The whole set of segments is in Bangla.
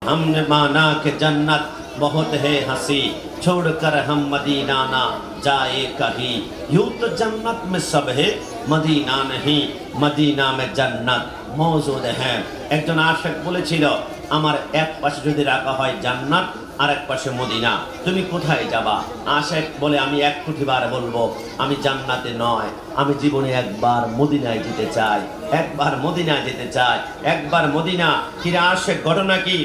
हमने माना कि जन्नत बहुत है हंसी, छोड़कर हम मदीना ना जाए कहीं। यूं तो जन्नत में सब है, मदीना नहीं, मदीना में जन्नत मौजूद है। একজন আশিক বলেছিল, আমার এক পাশে যদি রাখা হয় জান্নাত আর এক পাশে মদিনা, তুমি কোথায় যাবা? আশিক বলে, আমি এক কোটিবার বলবো আমি জান্নাতে নয়, আমি জীবনে একবার মদিনায় যেতে চাই, একবার মদিনায় যেতে চাই, একবার মদিনা। কিরে আশিক, ঘটনা কি?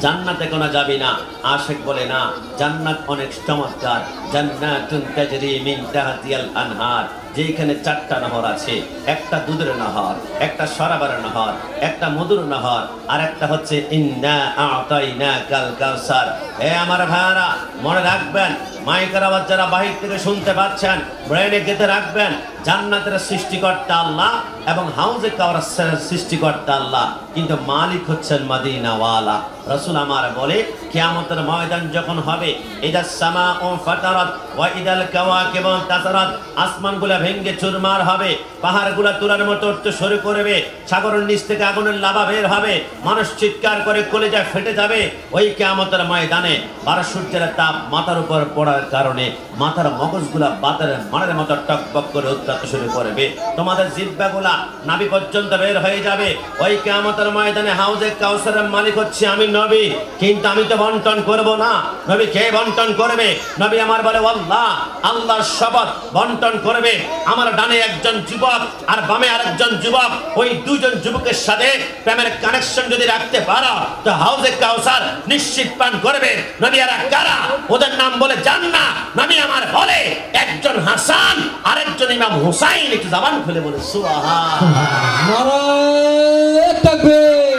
জান্নাতে কোনা যাবি না? আশিক বলে, না, জান্নাত অনেক চমৎকার। জান্নাতুন তাজরি মিন তাহতিহাল আনহার, যেখানে চারটা নহর আছে, একটা দুধের নহর, একটা শরাবের নহর, একটা মধুর নহর, আর একটা হচ্ছে ইন্না আ'তাইনাকাল কাউসার। হে আমার ভাইরা, মনে রাখবেন, মাইকের আওয়াজ যারা বাহির থেকে শুনতে পাচ্ছেন, ব্রেনে গেঁথে রাখবেন, জান্নাতের সৃষ্টিকর্তা আল্লাহ এবং হাউজে কাউসারের সৃষ্টিকর্তা আল্লাহ, কিন্তু মালিক হচ্ছেন মদিনাওয়ালা। রাসূল আমার বলে, কিয়ামতের ময়দান যখন হবে, ইদাস সামাউ ফাতারাত ওয়া ইদাল কাওয়াকিবু তাসারাত, আসমানগুলো ভেঙে চুরমার হবে, পাহাড়গুলো তুলার মতো উঠতে শুরু করবে, সাগরের নিচ থেকে আগুনের লাভা বের হবে, মানুষ চিৎকার করে কলিজা ফেটে যাবে। ওই কিয়ামতের ময়দানে 12 সূর্যের তাপ মাথার উপর পড়ার কারণে মাথার মগজগুলা বাতারের মানের মতো টকবক করে উত্তাতে শুরু করবে, তোমাদের জিহ্বাগুলা নাভি পর্যন্ত বের হয়ে যাবে। ওই কিয়ামতের ময়দানে হাউজে কাউসারের মালিক হচ্ছে আমি নবী, কিন্তু আমি তো বন্টন করব না। নবী কে বন্টন করবে? নবী আমার বলে, আল্লাহ, আল্লাহর শপথ, বন্টন করবে আমার ডানে একজন যুবক আর বামে আরেকজন যুবক। ওই দুইজন যুবকের সাথে প্রেমের কানেকশন যদি রাখতে পারো, তো হাউজে কাউসার নিশ্চিত পান করবে। নবী আর কারা? ওদের নাম বলে জান্নাত। নবী আমার বলে, একজন হাসান আর একজন ইমাম হুসাইন। একটু জবান খুলে বলে সুবহানাল্লাহ। নারায়ে তাকবীর,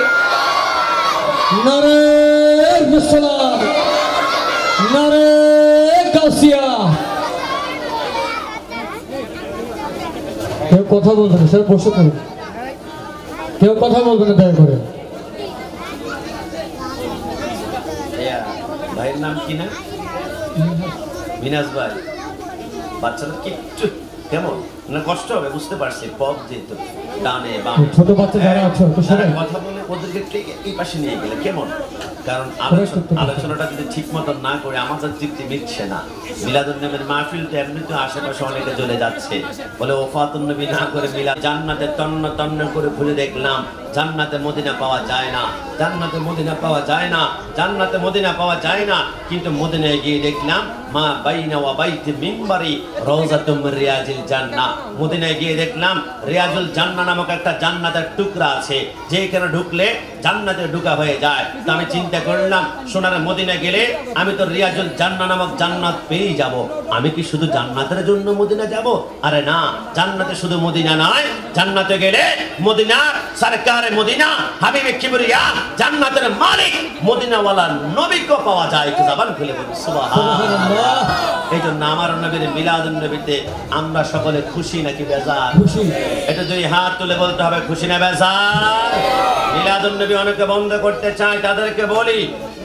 নারায়ে রিসালাত, নারায়ে গাউসিয়া। কেউ কথা বলবে না, সেটা প্রশ্ন করুন। কেউ কথা বলবে না, দয়া করে। ভাইয়ের নাম কি না? বিনাশ ভাই। বাচ্চাদের কিচ্ছু কেমন না কষ্ট হবে, বুঝতে পারছি। পথ যেত ডানে বামে, ছোট বাচ্চা যারা আছে কথা বলে ওদেরকে এই পাশে নিয়ে গেলে কেমন? কারণ আলোচনাটা যদি ঠিক মতো না করে আমাদের তৃপ্তি মিটছে না। মিলাদুন নবীর মাহফিল তো এমনি তো আশেপাশে অনেকে চলে যাচ্ছে, বলে ওফাতুন নবী না করে মিলাদ। জান্নাতে তন্ন তন্ন করে ঘুরে দেখলাম, জান্নাতে মদিনা পাওয়া যায় না, জান্নাতে মদিনা পাওয়া যায় না, জান্নাতে মদিনা পাওয়া যায় না। কিন্তু মদিনায় গিয়ে দেখলাম, মা বাইনা ওয়া বাইতি মিনবারি রওজাতুম মিন রিয়াজিল জান্নাহ। মদিনায় গিয়ে দেখলাম রিয়াজুল জান্নাহ নামক একটা জান্নাতের টুকরা আছে, যেখানে ঢুকলে জান্নাতে ঢুকা হয়ে যায়। তো আমি চিন্তা করলাম, সোনার মদিনা গেলে আমি তো রিয়াজুল জান্নাহ নামক জান্নাত পেয়ে যাব। আমি কি শুধু জান্নাতের জন্য মদিনা যাব? আরে না, জান্নাতে শুধু মদিনা নয়, জান্নাতে গেলে মদিনা সরকারে মদিনা হাবিবে কিবরিয়া জান্নাতের মালিক মদিনাওয়ালা নবীকে পাওয়া যায়। কি জবান খুলে বলি সুবহানাল্লাহ। এই জন্য আমার নবীর মিলাদুন নবীতে আমরা সকলে খুশি নাকি বেজার? খুশি। এটা দুই হাত তুলে বলতে হবে, খুশি না বেজার? মিলাদুন নবী অনেকে বন্ধ করতে চায়, তাদেরকে বলি,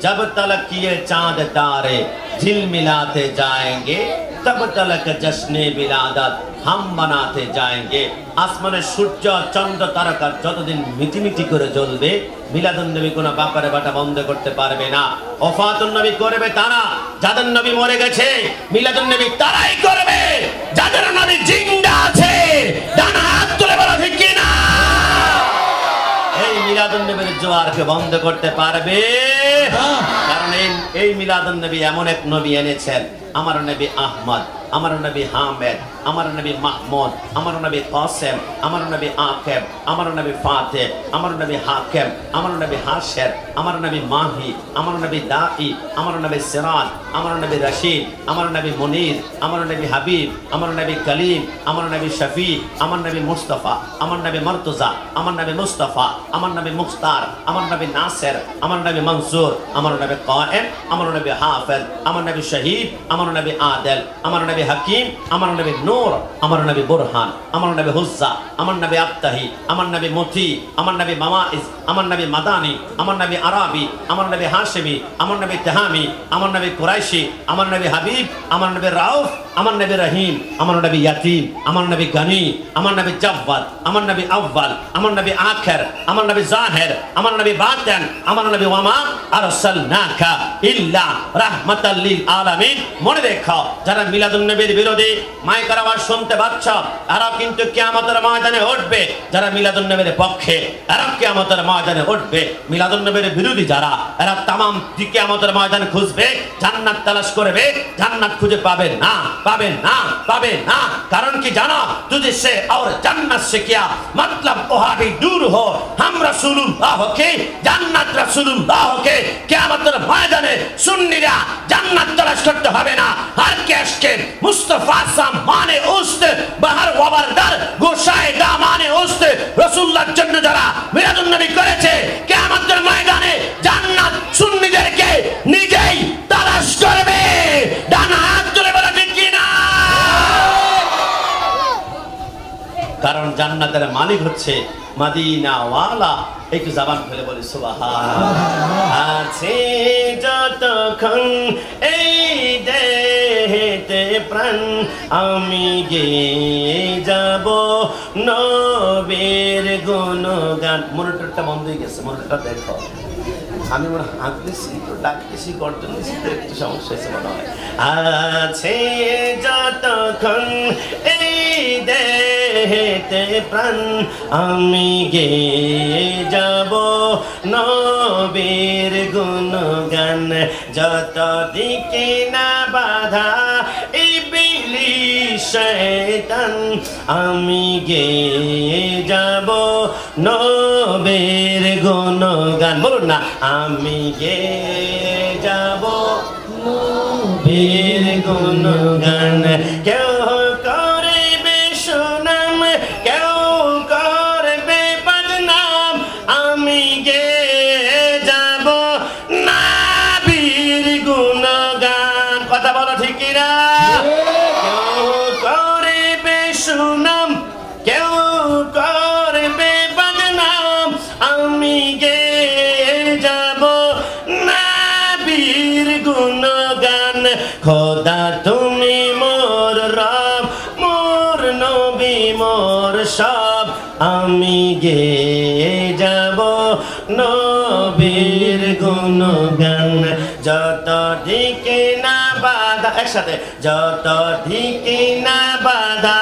जब तलक किए चांद तारे झिलमिलाते जाएंगे, तब तलक जश्ने बिलादत हम बनाते जाएंगे। আসমানের সূর্য চন্দ্র তারকা যতদিন মিটিমিটি করে জ্বলবে, মিলাদুন নবী কোনো বাপারে বাটা বন্ধ করতে পারবে না। ওফাতুন নবী করবে তারা যাদের নবী মরে গেছে, মিলাদুন নবী তারাই করবে যাদের নবী জিন্দা আছে। ডান হাত তুলে বলো ঠিক কি না? এই মিলাদুন নবীর জোয়ারকে বন্ধ করতে পারবে? কারণ এই মিলাদুন নবী এমন এক নবী এনেছেন, আমার নবী আহমদ, আমার নবী হামেদ, আমার নবী মাহমুদ, আমার নবী কাসেম, আমার নবী আকিব, আমার নবী ফাতিহ, আমার নবী হাকিম, আমার নবী হাশির, আমার নবী মাহি, আমার নবী দাঈ, আমার নবী সিরাজ, আমার নবী রশিদ, আমার নবী মুনির, আমার নবী হাবিব, আমার নবী কলিম, আমার নবী শফি, আমার নবী মুস্তাফা, আমার নবী মুর্তজা, আমার নবী মুস্তাফা, আমার নবী মুখতার, আমার নবী নাসির, আমার নবী মনসুর, আমার নবী কায়েম, আমার নবী হাফেজ, আমার নবী শহীদ, আমার নবী আদিল, আমার নবী হাকিম, আমার নবী নূর, আমার নবী বুরহান, আমার নবী হুজ্জা, আমার নবী আফতাহি, আমার নবী মুতি, আমার নবী মাওয়াইজ, আমার নবী মাদানী, আমার নবী আরাবি, আমার নবী হাশিমি, আমার নবী তেহামি, আমার নবী কুরাইশি, আমার নবী হাবিব, আমার নবী রাউফ, আমার নবী রহিম, আমার নবী ইয়াতিম, আমার নবী গানি, আমার নবী জাব্বার, আমার নবী আউয়াল, আমার নবী আখির, আমার নবী জাহির, আমার নবী বাতিন, আমার নবী ওয়ামা আরসালনাকা ইল্লা রাহমাতাল লিল আলামিন। মনে রেখো, যারা মিলাদুন নবীর বিরোধী মাইকের আওয়াজ শুনতে পাচ্ছ, এরা কিন্তু কিয়ামতের ময়দানে উঠবে। যারা মিলাদুন নবীর পক্ষে, এরা কিয়ামতের ময়দানে উঠবে। মিলাদুন নবীর বিরোধী যারা, এরা তামাম কিয়ামতের ময়দানে খুঁজবে, জান্নাত তালাশ করবে, জান্নাত খুঁজে পাবে না, পাবে না, পাবে না। কারণ কি জানো, तुझे से और जन्नत से क्या मतलब, वहां भी दूर हो। हम रसूलुल्लाह के जन्नत रसूलुल्लाह के কিয়ামতের ময়দানে সুন্নিরা জান্নাত তালাশ করতে হবে না। हर कैश के मुस्तफा सामाने उस्त बाहर वबरदार गोशाए दामाने उस्त रसूलुल्लाहর জন্য যারা মিলাদুন নবী করেছে, কিয়ামতের ময়দানে জান্নাত সুন্নিদেরকে নিজেই তালাশ করবে। ডান হাত তুলে বলে ঠিক কি না? কারণ জান্নাতের মালিক হচ্ছে মদিনা ওয়ালা। একটু জবান খুলে বলি সুবহানাল্লাহ। আছে যতক্ষণ এই দেহেতে প্রাণ, আমি গেয়ে যাব নবীর গুণগান। মনিটরটা বন্ধ হয়ে গেছে, মনিটরটা দেখো। আমি মনে হাঁকতেছি তো ডাকতেছি, গর্জন দিচ্ছি, একটু সমস্যা হয়েছে মনে হয়। আছে যতক্ষণ এই দেহেতে প্রাণ, আমি গেয়ে যাব নবীর গুণগান। যত দিকে না বাধা ইবলিস শয়তান, আমি গেয়ে যাব নবীর গুণগান। বলুন না, আমি গেয়ে যাব নবীর গুণগান। কেউ করবে সুনাম, কেউ করবে বদনাম, আমি গেয়ে যাব নবীর গুণগান। কথা বলো ঠিক কি না? কেউ করবে সুনাম, কেউ করবে বদনাম, আমি গেয়ে যাব নবীর গুণগান। খোদা তুমি মোর রব, মোর নবী মোর সব, আমি গেয়ে যাব নবীর গুণগান। যত দিকে না বাধা, একসাথে, যত দিকে না বাধা,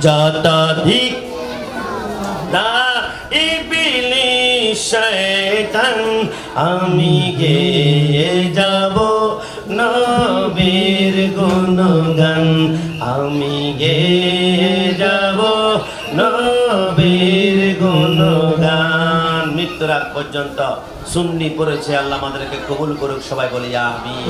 যত দিক না ইবলিস শয়তান, আমি গেয়ে যাব নবীর গুণগান। আমি গেয়ে যাব নবীর গুণগান। মৃত্যুর আগ পর্যন্ত সুন্নি পড়েছে, আল্লাহ আমাদেরকে কবুল করুক। সবাই বলি আমিন।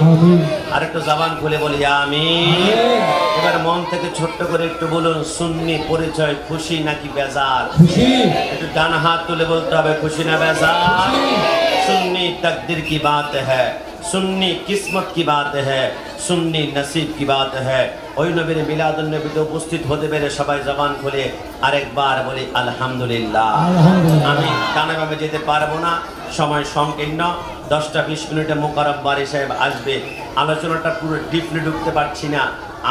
আর একটু জবান খুলে বলি আমিন। এবার মন থেকে ছোট্ট করে একটু বলুন, সুন্নি পরিচয় খুশি নাকি বেজার? খুশি। একটু ডান হাত তুলে বলতে হবে, খুশি না বেজার? सुन्नी तकदीर की बात है, सुन्नी किस्मत की बात है, सुन्नी नसीब की बात है। ওই নবীর মিলাদুন নবীতে উপস্থিত হতে পেরে সবাই জবান খুলে আরেকবার বলি আলহামদুলিল্লাহ। আমি ডানে বামে যেতে পারবো না, সময় সংকীর্ণ। 10-20 মিনিটে মোকাররম বারি সাহেব আসবে। আলোচনাটা পুরো ডিপলি ঢুকতে পারছি না।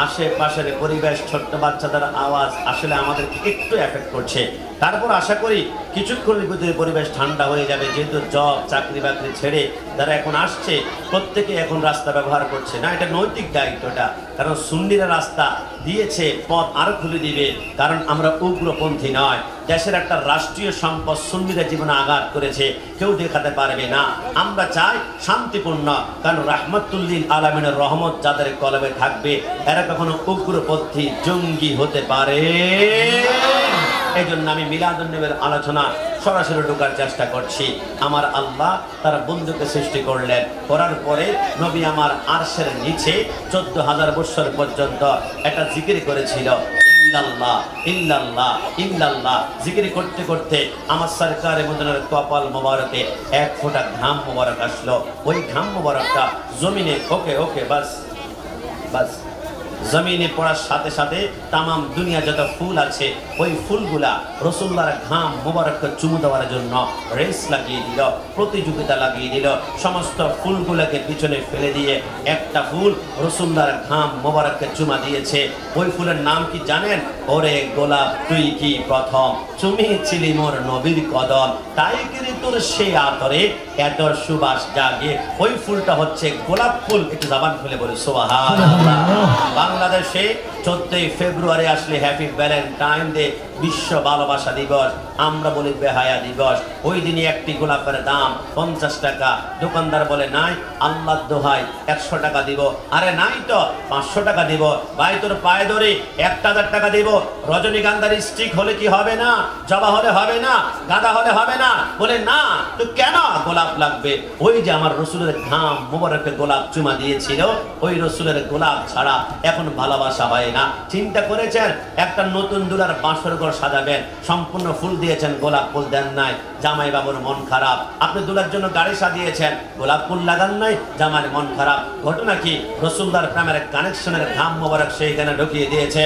আশেপাশের পরিবেশ, ছোট্ট বাচ্চাদের আওয়াজ আসলে আমাদেরকে একটু এফেক্ট করছে। তারপর আশা করি কিছুক্ষণের ভিতরে পরিবেশ ঠান্ডা হয়ে যাবে, যেহেতু জব চাকরি বাকরি ছেড়ে যারা এখন আসছে প্রত্যেকে এখন রাস্তা ব্যবহার করছে না। এটা নৈতিক দায়িত্বটা, কারণ সুন্নিরা রাস্তা দিয়েছে, পথ আরো খুলে দিবে। কারণ আমরা উগ্রপন্থী নয়, দেশের একটা রাষ্ট্রীয় সম্পদ সুন্নিরা জীবনে আঘাত করেছে, কেউ দেখাতে পারবে না। আমরা চাই শান্তিপূর্ণ, কারণ রাহমাতুল লিল আলামিনের রহমত যাদের কলবে থাকবে এরা কখনো উগ্রপন্থী জঙ্গি হতে পারে। এই জন্য আমি মিলাদুন নবীর আলোচনা সরাসরি ঢোকার চেষ্টা করছি। আমার আল্লাহ তার বন্ধুকে সৃষ্টি করলেন, করার পরে নবী আমার আরশের নিচে 14,000 বছর পর্যন্ত একটা জিকির করেছিল, ইল্লাল্লাহ ইল্লাল্লাহ ইল্লাল্লাহ। জিকির করতে করতে আমার সরকারে মদিনার কপাল মোবারকে এক ফোঁটা ঘাম মোবারক আসলো। ওই ঘাম মোবারকটা জমিনে ওকে ওকে বাস বাস জমিনে পড়ার সাথে সাথে তামাম দুনিয়া যত ফুল আছে ওই ফুলগুলা রাসূলুল্লাহর ঘাম মোবারককে চুমু দেওয়ার জন্য রেস লাগিয়ে দিল, প্রতিযোগিতা লাগিয়ে দিল। সমস্ত ফুলগুলোকে পিছনে ফেলে দিয়ে একটা ফুল রাসূলুল্লাহর ঘাম মোবারককে চুমা দিয়েছে। ওই ফুলের নাম কি জানেন? ওরে গোলাপ তুই কি প্রথম চুমিয়েছিলি মোর নবীর কদম, তাই করে তোর সে আতরে এত সুবাস জাগে। ওই ফুলটা হচ্ছে গোলাপ ফুল। একটু জবান খুলে বলে সুবহানাল্লাহ। বাংলাদেশে 14 ফেব্রুয়ারি আসলে হ্যাপি ভ্যালেন্টাইন ডে, বিশ্ব ভালোবাসা দিবস, আমরা বলি বেহায়া দিবস। ওই দিনই একটি গোলাপের দাম 50 টাকা। দোকানদার বলে নাই, আল্লাহর দোহাই 100 টাকা দিব। আরে নাই তো 500 টাকা দিব। ভাই তোর পায়ে ধরে 1000 টাকা দিব। রজনীগন্ধার স্টিক হলে কি হবে না? জবা হলে হবে না? গাঁদা হলে হবে না? বলে না, তো কেন গোলাপ লাগবে? ওই যে আমার রসুলের ঘাম মোবারকে গোলাপ চুমা দিয়েছিল, ওই রসুলের গোলাপ ছাড়া এখন ভালোবাসা হয় না। চিন্তা করেছেন একটা নতুন দুলার বাসর ঘর সাজাবেন, সম্পূর্ণ ফুল দিয়েছেন, গোলাপ ফুল দেন নাই, জামাই বাবুর মন খারাপ। আপনি দুলার জন্য গাড়ি সাজিয়েছেন, গোলাপ ফুল লাগান নাই, জামাইয়ের মন খারাপ। ঘটনা কি? রসুলদার প্রেমের কানেকশনের ঘাম মোবারক সেইখানে ঢুকিয়ে দিয়েছে।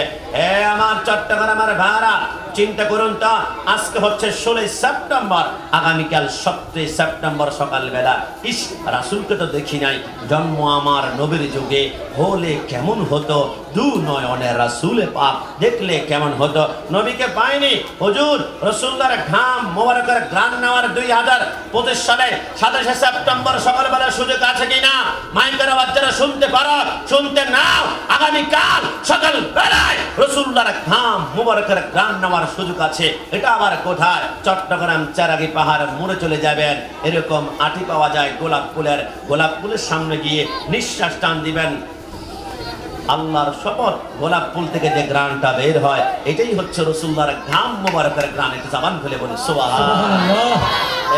আমার চট্টগ্রামের ভাড়া চিন্তা করুন তো, আজকে হচ্ছে 16 সেপ্টেম্বর, আগামীকাল 17 সেপ্টেম্বর সকালবেলা। ইস, রাসূলকে তো দেখি নাই, জন্ম আমার নবীর যুগে হলে কেমন হতো, দু নয়নের রাসূলে পাক দেখলে কেমন হতো। নবীকে পাইনি হুজুর, রাসূলুল্লাহর ঘাম মোবারকের ঘ্রাণ নেওয়ার 2025 সালে 27 সেপ্টেম্বর সকালবেলা সুযোগ আছে কিনা? মাইকের বাচ্চারা শুনতে পারো, শুনতে নাও। আগামীকাল সকালবেলায় রাসূলুল্লাহর ঘাম মোবারকের ঘ্রাণ নেওয়ার সুযোগ আছে। এটা আবার কোথায়? চট্টগ্রাম চারাগি পাহাড় মোড়ে চলে যাবেন, এরকম আটি পাওয়া যায় গোলাপ ফুলের। গোলাপ ফুলের সামনে গিয়ে নিঃশ্বাস টান দিবেন, আল্লাহর শপথ, গোলাপ ফুল থেকে যে গ্রানটা বের হয় এটাই হচ্ছে রাসূলুল্লাহর ঘাম মোবারকের গ্রান। একটু জবান খুলে বলি সুবহানাল্লাহ।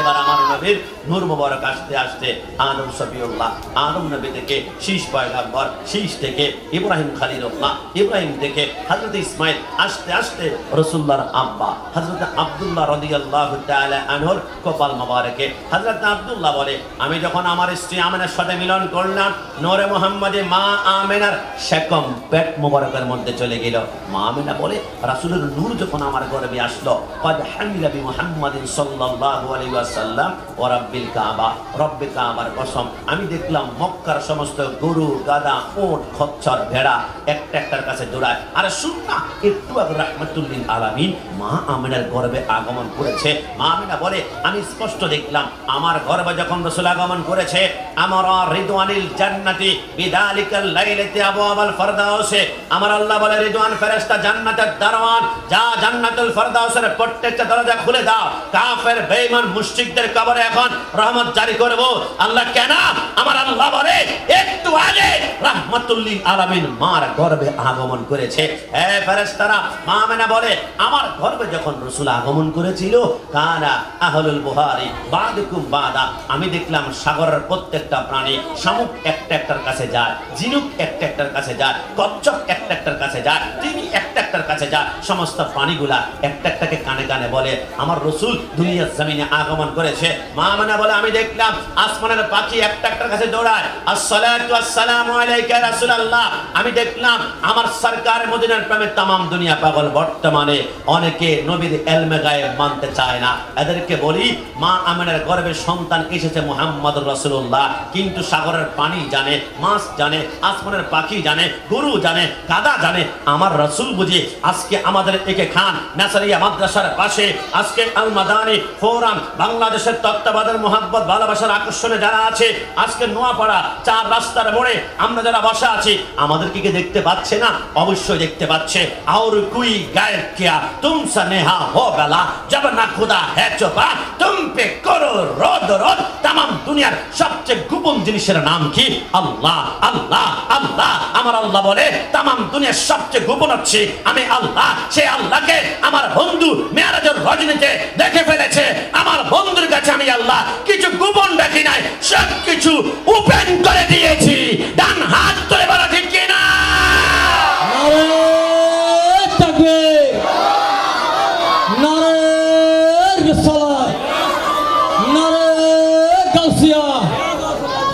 এবার আমার নবীর নূর মোবারক আসতে আসতে আদম সফিউল্লাহ, আদম নবী থেকে শীষ পয়গম্বর, শীষ থেকে ইব্রাহিম খলিলুল্লাহ, ইব্রাহিম থেকে হযরত ইসমাঈল, আস্তে আস্তে রাসূলুল্লাহর আব্বা হযরত আব্দুল্লাহ রাদিয়াল্লাহু তাআলা আনহুর কপাল মোবারকে হযরত আব্দুল্লাহ বলে, আমি যখন আমার স্ত্রী আমেনার সাথে মিলন করলাম, নূরে মুহাম্মদে মা আমেনার সেকম পেট মোবারকের মধ্যে চলে গেল। মা আমেনা বলে, রাসূলের নূর যখন আমার গর্ভে আসলো, ক্বাদ হামিলা বি মুহাম্মাদিন সাল্লাল্লাহু আলাইহি ওয়াসাল্লাম ওয়া রাব্বিল কাবা, রব্বে কাবার কসম, আমি দেখলাম মক্কার সমস্ত গরু, গাধা, উট, খচ্চর, ভেড়া একটা একটার কাছে দৌড়ায়। আর শুন না, একটু আগে রাহমাতুল লিল আলামিন মা আমেনার গর্ভে আগমন করেছে। মা আমেনা বলে, আমি স্পষ্ট দেখলাম আমার গর্ভে যখন রাসূল আগমন করেছে, আমার রিদওয়ানিল জান্নাতি বিদালিকাল লাইলাতি আবওয়াবাল ফরদাউসে, আমার আল্লাহ বলে, রিদওয়ান ফেরেশতা জান্নাতের দারওয়ান, যা জান্নাতুল ফরদাউসের প্রত্যেকটা দরজা খুলে দাও, কাফের বেঈমান মুশরিকদের কবরে এখন রহমত জারি করব। আল্লাহ কেন? আমার আল্লাহ বলে, একটু আগে রাহমাতুল লিল আলামিন মার গর্ভে আগমন করেছে। হে ফেরেশতারা, মা আমেনা বলে, আমার গর্ভে যখন রাসূল আগমন করেছিল, কানা আহলুল বুহারি বাদুকুম বাদা, আমি দেখলাম সাগরের প্রত্যেকটা প্রাণী, শামুক একটা একটার কাছে যায়, ঝিনুক একটা একটার কাছে যায়, কচ্ছপ একটা একটার কাছে যায়, তিমি একটা একটার কাছে যায়, সমস্ত প্রাণীগুলা একটা একটাকে কানে কানে বলে, আমার রাসূল দুনিয়ার জমিনে আগমন করেছে। মা আমেনা বলে, আমি দেখলাম আসমানের পাখি একটা একটার কাছে দৌড়ায়, আসসালাতু ওয়াসসালামু আলাইকা রাসূলুল্লাহ, আমি দেখলাম আমার সরকার মদিনার প্রেমে तमाम দুনিয়া পাগল। বর্তমানে অনেকে নবীর ইলমে গায়েব মানতে চায় না, এদেরকে বলি, মা আমেনার গর্ভে সন্তান এসেছে মুহাম্মদুর রাসূলুল্লাহ, কিন্তু সাগরের পানি জানে, মাছ জানে, আসমানের পাখি জানে, গরু জানে, গাধা জানে, আমার রাসূল বুঝি আজকে আমাদের একে খান নাসারিয়া মাদ্রাসার পাশে আজকে আল মাদানী ফোরাম বাংলাদেশের তত্ত্বাবধান মোহাব্বত ভালোবাসার আকর্ষণে যারা আছে, আজকে নোয়াপাড়া 4 রাস্তার মোড়ে আমরা যারা বসা আছি, আমাদেরকে কি দেখতে পাচ্ছে না? অবশ্যই দেখতে পাচ্ছে। और कोई गायब किया तुमसे नेहा हो गला जब ना खुदा है चुपा तुम पे करो रोद रोद। तमाम दुनियार सबचेয়ে গোপন জিনিসের নাম কি? আল্লাহ, আল্লাহ, আল্লাহ। আমার আল্লাহ বলে, तमाम দুনিয়ার সবচেয়ে গোপন হচ্ছে আমি আল্লাহ। সে আল্লাহকে আমার বন্ধু মেরাজের রজনীতে দেখে ফেলেছে। আমার বন্ধুর কাছে আমি আল্লাহ কিছু গোপন রাখি নাই, সব কিছু ওপেন করে দিয়েছি। ডান হাত তুলে বলা ঠিক কি না?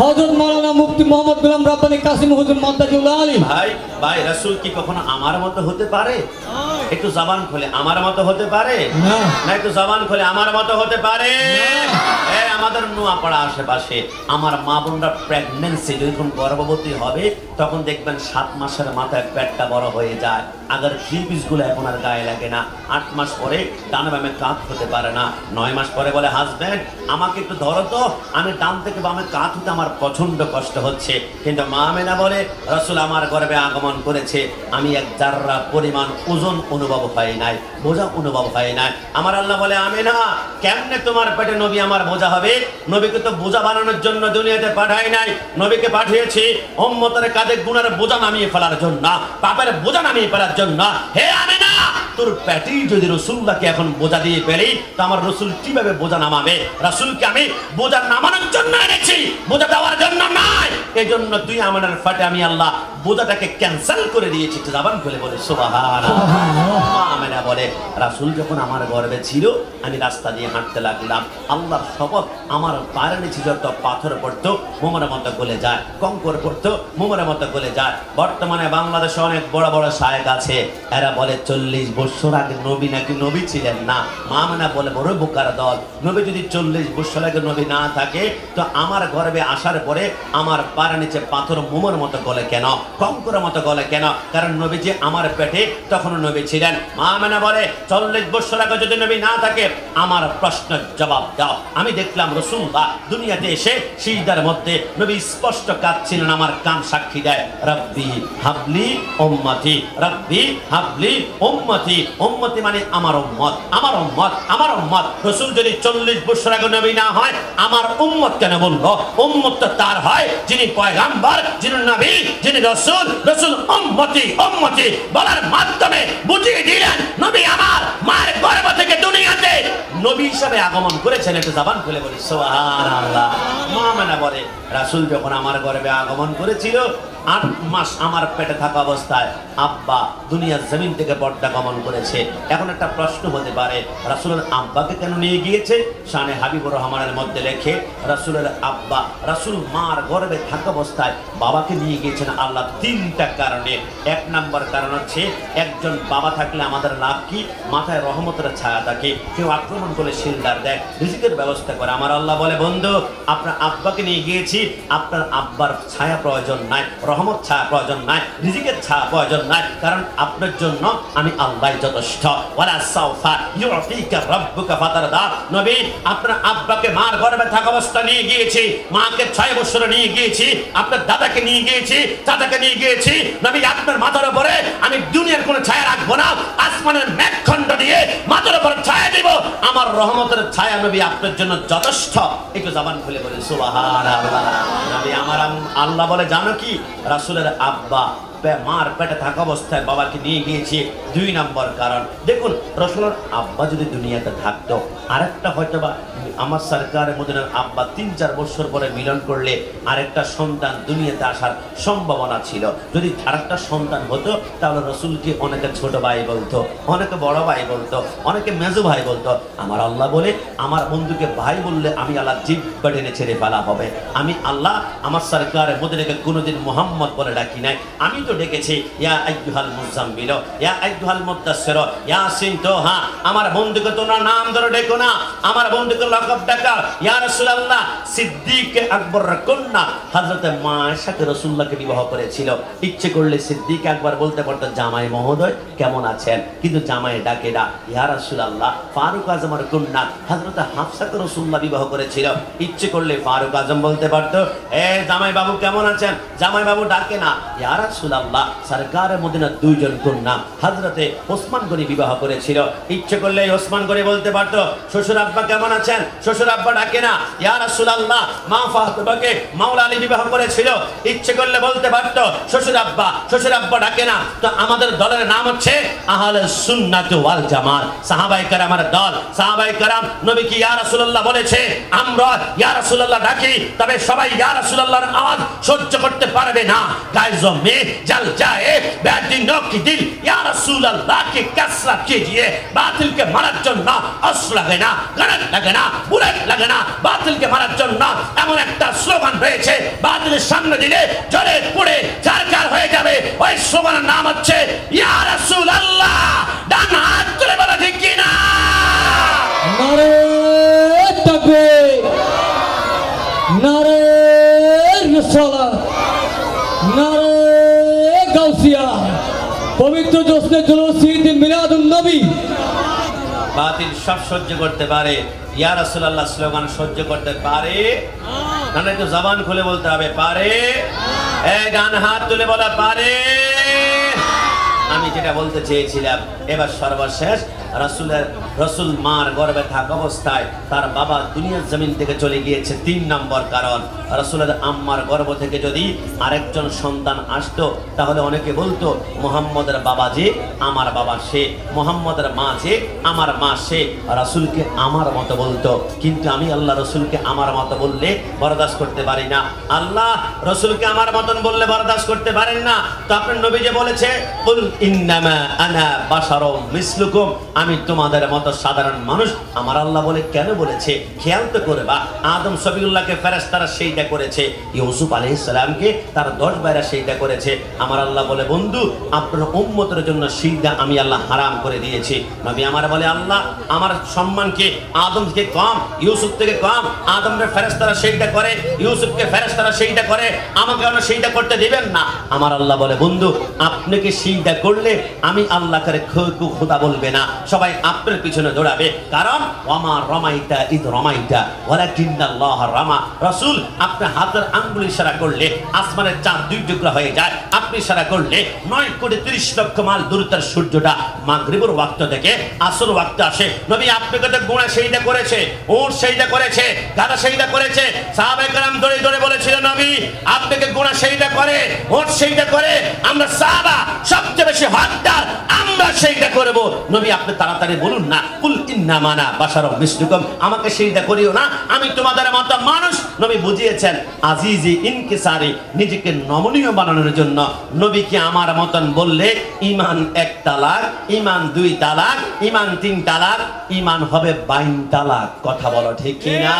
হযরত মাওলানা মুফতি মোহাম্মদ গোলাম রব্বানী কাসিম হুজুর মাদ্দাজিউল আলিম। ভাই ভাই রাসূল কি কখনো আমার মতো হতে পারে? একটু জবান খুলে আমার মতো হতে পারে না। না, একটু জবান খুলে আমার মতো হতে পারে? এই আমাদের নোয়াপাড়া আশেপাশে আমার মা বোনরা প্রেগন্যান্সি যখন গর্ভবতী হবে তখন দেখবেন 7 মাসের মাথায় পেটটা বড় হয়ে যায়, আগের 3 পিসগুলো এখন আর গায়ে লাগে না। 8 মাস পরে ডানে বামে কাঁধ হতে পারে না। 9 মাস পরে বলে হাজবেন্ড আমাকে একটু ধরো তো, আমি ডান থেকে বামে কাঁধ হতে আমার প্রচন্ড কষ্ট হচ্ছে। কিন্তু মা আমেনা বলে রাসূল আমার গর্ভে আগমন করেছে, আমি এক জাররা পরিমাণ ওজন অনুভব হয় নাই, বোঝা অনুভব হয় নাই। আমার আল্লাহ বলে আমেনা কেমনে তোমার পেটে নবী আমার বোঝা হবে? নবীকে তো বোঝা বানানোর জন্য দুনিয়াতে পাঠাই নাই, নবীকে পাঠিয়েছি উম্মতের কাঁধে গুনার বোঝা নামিয়ে ফেলার জন্য, পাপের বোঝা নামিয়ে ফেলার জন্য। হে আমেনা তোর পেটেই যদি রাসূলুল্লাহকে এখন বোঝা দিয়ে ফেলি তো আমার রাসূল কিভাবে বোঝা নামাবে? রাসূলকে আমি বোঝা নামানোর জন্য এনেছি, বোঝা দেওয়ার জন্য নয়। এই জন্য তুই আমাদের ফাটে আমি আল্লাহ বোঝাটাকে ক্যান্সেল করে দিয়েছি। জবান খুলে বলে সুবহানাল্লাহ। মা আমেনা বলে রাসূল যখন আমার গর্ভে ছিল আমি রাস্তা দিয়ে হাঁটতে লাগলাম, আল্লাহর শপথ আমার পায়ের নিচে যত পাথর পড়তো মোমের মতো গলে যায়, কঙ্কর পড়তো মোমের মতো গলে যায়। বর্তমানে বাংলাদেশে অনেক বড় বড় শায়েখ আছে, এরা বলে 40 বছর আগে নবী নাকি নবী ছিলেন না। মা আমেনা বলে বড় বোকার দল, নবী যদি 40 বছর আগে নবী না থাকে তো আমার গর্ভে আসার পরে আমার পায়ের নিচে পাথর মোমের মতো গলে কেন, কঙ্করের মতো গলে কেন? কারণ নবী যে আমার পেটে তখন নবী ছিলেন। মা আমেনা বলে 40 বছর আগে যদি নবী না থাকে আমার প্রশ্নের জবাব দাও। আমি দেখলাম রাসূলুল্লাহ দুনিয়াতে এসে সিজদার মধ্যে নবী স্পষ্ট কাঁদছিলেন, আমার কান সাক্ষী দেয়। রব্বি হাবলি উম্মতি, রব্বি হাবলি উম্মতি। উম্মতি মানে আমার উম্মত, আমার উম্মত, আমার উম্মত। রাসূল যদি 40 বছর আগে নবী না হয় আমার উম্মত কেন বললো? উম্মত তো তার হয় যিনি পয়গাম্বর, যিনি নবী, যিনি রাসূল। রাসূল উম্মতি উম্মতি বলার মাধ্যমে বুঝিয়ে দিলেন নবী আমার মায়ের গর্ভ থেকে দুনিয়াতে নবী হিসাবে আগমন করেছেন। একটু জবান খুলে বলি সুবহানাল্লাহ। মা আমেনা বলে রাসূল যখন আমার গর্ভে আগমন করেছিল 8 মাস আমার পেটে থাকা অবস্থায় আব্বা দুনিয়ার জমিন থেকে পর্দা গমন করেছে। এখন একটা প্রশ্ন হতে পারে রাসূলের আব্বাকে কেন নিয়ে গিয়েছে? শানে হাবিবুর রহমানের মধ্যে লেখে রাসূলের আব্বা রাসূল মার গর্ভে থাকা অবস্থায় বাবাকে নিয়ে গিয়েছেন আল্লাহ 3টা কারণে। 1 নম্বর কারণ হচ্ছে একজন বাবা থাকলে আমাদের লাভ কি? মাথায় রহমতের ছায়া থাকে, কেউ আক্রমণ করে শিলদার দেয়, রিজিকের ব্যবস্থা করে। আমার আল্লাহ বলে বন্ধু আপনার আব্বাকে নিয়ে গিয়েছি, আপনার আব্বার ছায়া প্রয়োজন নাই, রহমত ছায়া প্রয়োজন নাই, রিজিকের ছায়া প্রয়োজন নাই, কারণ আপনার জন্য আমি আল্লাহ যথেষ্ট। ওয়ালা সাউফা ইউতিকা রাব্বুকা ফাতারদা। নবী আপনার আব্বাকে মার গর্ভে থাকা অবস্থা নিয়ে গিয়েছি, মাকে 6 বছর নিয়ে গিয়েছি, আপনার দাদাকে নিয়ে গিয়েছি, চাচাকে নিয়ে গিয়েছি। নবী আপনার মাথার উপরে আমি দুনিয়ার কোনো ছায়া রাখবো না, আসমানের মেঘখণ্ড দিয়ে মাথার উপর ছায়া দিব, আমার রহমতের ছায়া নবী আপনার জন্য যথেষ্ট। একটু জবান খুলে বলে সুবহানাল্লাহ। নবী আমার আল্লাহ বলে জানো কি? রাসূলের আব্বা মার পেটে থাকা অবস্থায় বাবাকে নিয়ে গিয়েছে 2 নম্বর কারণ। দেখুন রাসূলের আব্বা যদি দুনিয়াতে থাকতো, আরেকটা হয়তোবা আমার সরকারের মদিনার আব্বা 3-4 বছর পরে মিলন করলে আরেকটা সন্তান দুনিয়াতে আসার সম্ভাবনা ছিল। যদি আরেকটা সন্তান হতো তাহলে রাসূলকে অনেকে ছোট ভাই বলতো, অনেকে বড় ভাই বলতো, অনেকে মেজো ভাই বলতো। আমার আল্লাহ বলে আমার বন্ধুকে ভাই বললে আমি আল্লাহ জিহ্বা টেনে ছেড়ে ফেলা হবে। আমি আল্লাহ আমার সরকারের মদিনাকে কোনোদিন মুহাম্মদ বলে ডাকি নাই, আমি তো ডেকেছি ইয়া আইয়ুহাল মুজাম্মিল, ইয়া আইয়ুহাল মুদাসসির, ইয়াসিন তোহা। আমার বন্ধুকে তোমরা নাম ধরে ডেকো না, আমার বন্ধুকে লকব ডাকা। ইয়া রাসূলুল্লাহ সিদ্দিক আকবর কন্যা হযরত মা আয়েশাকে রাসূলুল্লাহকে বিবাহ করেছিল। ইচ্ছে করলে সিদ্দিক আকবর বলতে পারতো জামাই মহোদয় কেমন আছেন, কিন্তু জামাই ডাকে না ইয়া রাসূলুল্লাহ। ফারুক আজমের কন্যা হযরত হাফসাকে রাসূলুল্লাহ বিবাহ করেছিল। ইচ্ছে করলে ফারুক আজম বলতে পারতো এ জামাই বাবু কেমন আছেন, জামাই বাবু ডাকে না ইয়া রাসূলুল্লাহ। সরকারে মদিনা 2 জন কন্যা হযরতে ওসমান গনি বিবাহ করেছিল। ইচ্ছে করলে ওসমান গনি বলতে পারতো শ্বশুর আব্বা কেমন আছেন, শ্বশুর আব্বা ডাকে না ইয়া রাসূলুল্লাহ। মা ফাতেমাকে মাওলা আলী বিবাহ করেছিল। ইচ্ছে করলে বলতে পারতো শ্বশুর আব্বা ডাকে না। তো আমাদের দলের নাম হচ্ছে আহলে সুন্নাত ওয়াল জামাত, সাহাবায়ে কেরামের দল। সাহাবায়ে কেরাম নবী কি ইয়া রাসূলুল্লাহ বলেছে, আমরা ইয়া রাসূলুল্লাহ ডাকি, তবে সবাই ইয়া রাসূলুল্লাহর আওয়াজ সহ্য করতে পারবে না। গায়ে জমে जल जाए बेदीनों की दिल या रसूल अल्लाह की कसरत कीजिए बातिल के मरद जन्ना अस लगे ना गलत लगे ना बुलेट लगे ना बातिल के मरद जन्ना এমন একটা স্লোগান হয়েছে বাতিলের সামনে দিলে জ্বলে পুড়ে চারকার হয়ে যাবে ওই স্লোগানের নাম হচ্ছে ইয়া রাসূল আল্লাহ ডান হাত তুলে বলা ঠিক কি না নারে তাকবীর নারে রিসালাত নারে গাউসিয়া পবিত্র জোসনে জুলুস ঈদ মিলাদুন নবী বাতিল সব সহ্য করতে পারে ইয়া রাসূলুল্লাহ স্লোগান সহ্য করতে পারে না না একটু জবান খুলে বলতে হবে পারে এই ডান হাত তুলে বলা পারে আমি যেটা বলতে চেয়েছিলাম এবার সর্বশেষ রসুল মার গর্ভে থাকা অবস্থায় তার বাবা দুনিয়ার জমিন থেকে চলে গিয়েছে 3 নম্বর কারণ রসুলের আম্মার গর্ভ থেকে যদি আরেকজন সন্তান আসতো তাহলে অনেকে বলতো মুহাম্মদের বাবা যে আমার বাবা সে মুহাম্মদের মা যে আমার মা সে রসুলকে আমার মতো বলতো কিন্তু আমি আল্লাহ রসুলকে আমার মতো বললে বরদাস্ত করতে পারি না আল্লাহ রসুলকে আমার মতন বললে বরদাস্ত করতে পারেন না তো আপনার নবী যে বলেছে কুল ইন্নামা আনা বাশারুম মিসলুকুম আমি তোমাদের মতো সাধারণ মানুষ আমার আল্লাহ বলে কেন বলেছে খেয়াল তো করবা আদম সফিউল্লাহকে ফেরেশতারা সেইটা করেছে ইউসুফ আলাইহিস সালামকে তার 10 ভাইরা সেইটা করেছে আমার আল্লাহ বলে বন্ধু আপনার উম্মতের জন্য সিজদা আমি আল্লাহ হারাম করে দিয়েছি নবী আমার বলে আল্লাহ আমার সম্মানকে আদম থেকে কম ইউসুফ থেকে কম আদমকে ফেরেশতারা সেইটা করে ইউসুফকে ফেরেশতারা সেইটা করে আমাকে কেন সেইটা করতে দিবেন না আমার আল্লাহ বলে বন্ধু আপনাকে সিজদা করলে আমি আল্লাহকে খোদা বলবে না সবাই আপনার পিছনে দৌড়াবে কারণ ওয়ামা রমাইতা ইদ রমাইতা ওয়ালাকিন্নাল্লাহ রামা রাসূল আপনি হাতের আঙ্গুল ইশারা করলে আসমানের চাঁদ 2 টুকরা হয়ে যায় আপনি ইশারা করলে 9 কোটি 30 লক্ষ মাইল দূরত্বের সূর্যটা মাগরিবের ওয়াক্ত থেকে আসর ওয়াক্ত আসে নবী আপনাকে তো গুনাহ সেইটা করেছে উট সেইটা করেছে গাধা সেইটা করেছে সাহাবায়ে কেরাম দৌড়ে দৌড়ে বলেছিলেন নবী আপনাকে গুনাহ সেইটা করে উট সেইটা করে আমরা সাহাবা সবচেয়ে বেশি হকদার আমরা সেইটা করব নবী আপনি তাড়াতাড়ি বলুন না কুল ইন্নামা আনা বাশারুম মিসলুকুম আমাকে সেইটা করিও না আমি তোমাদের মতো মানুষ নবী বুঝিয়েছেন আজিজি ইনকিসারি নিজেকে নমনীয় বানানোর জন্য নবীকে আমার মতন বললে ঈমান 1 তালাক ঈমান 2 তালাক ঈমান 3 তালাক ঈমান হবে 22 তালাক কথা বলো ঠিক কি না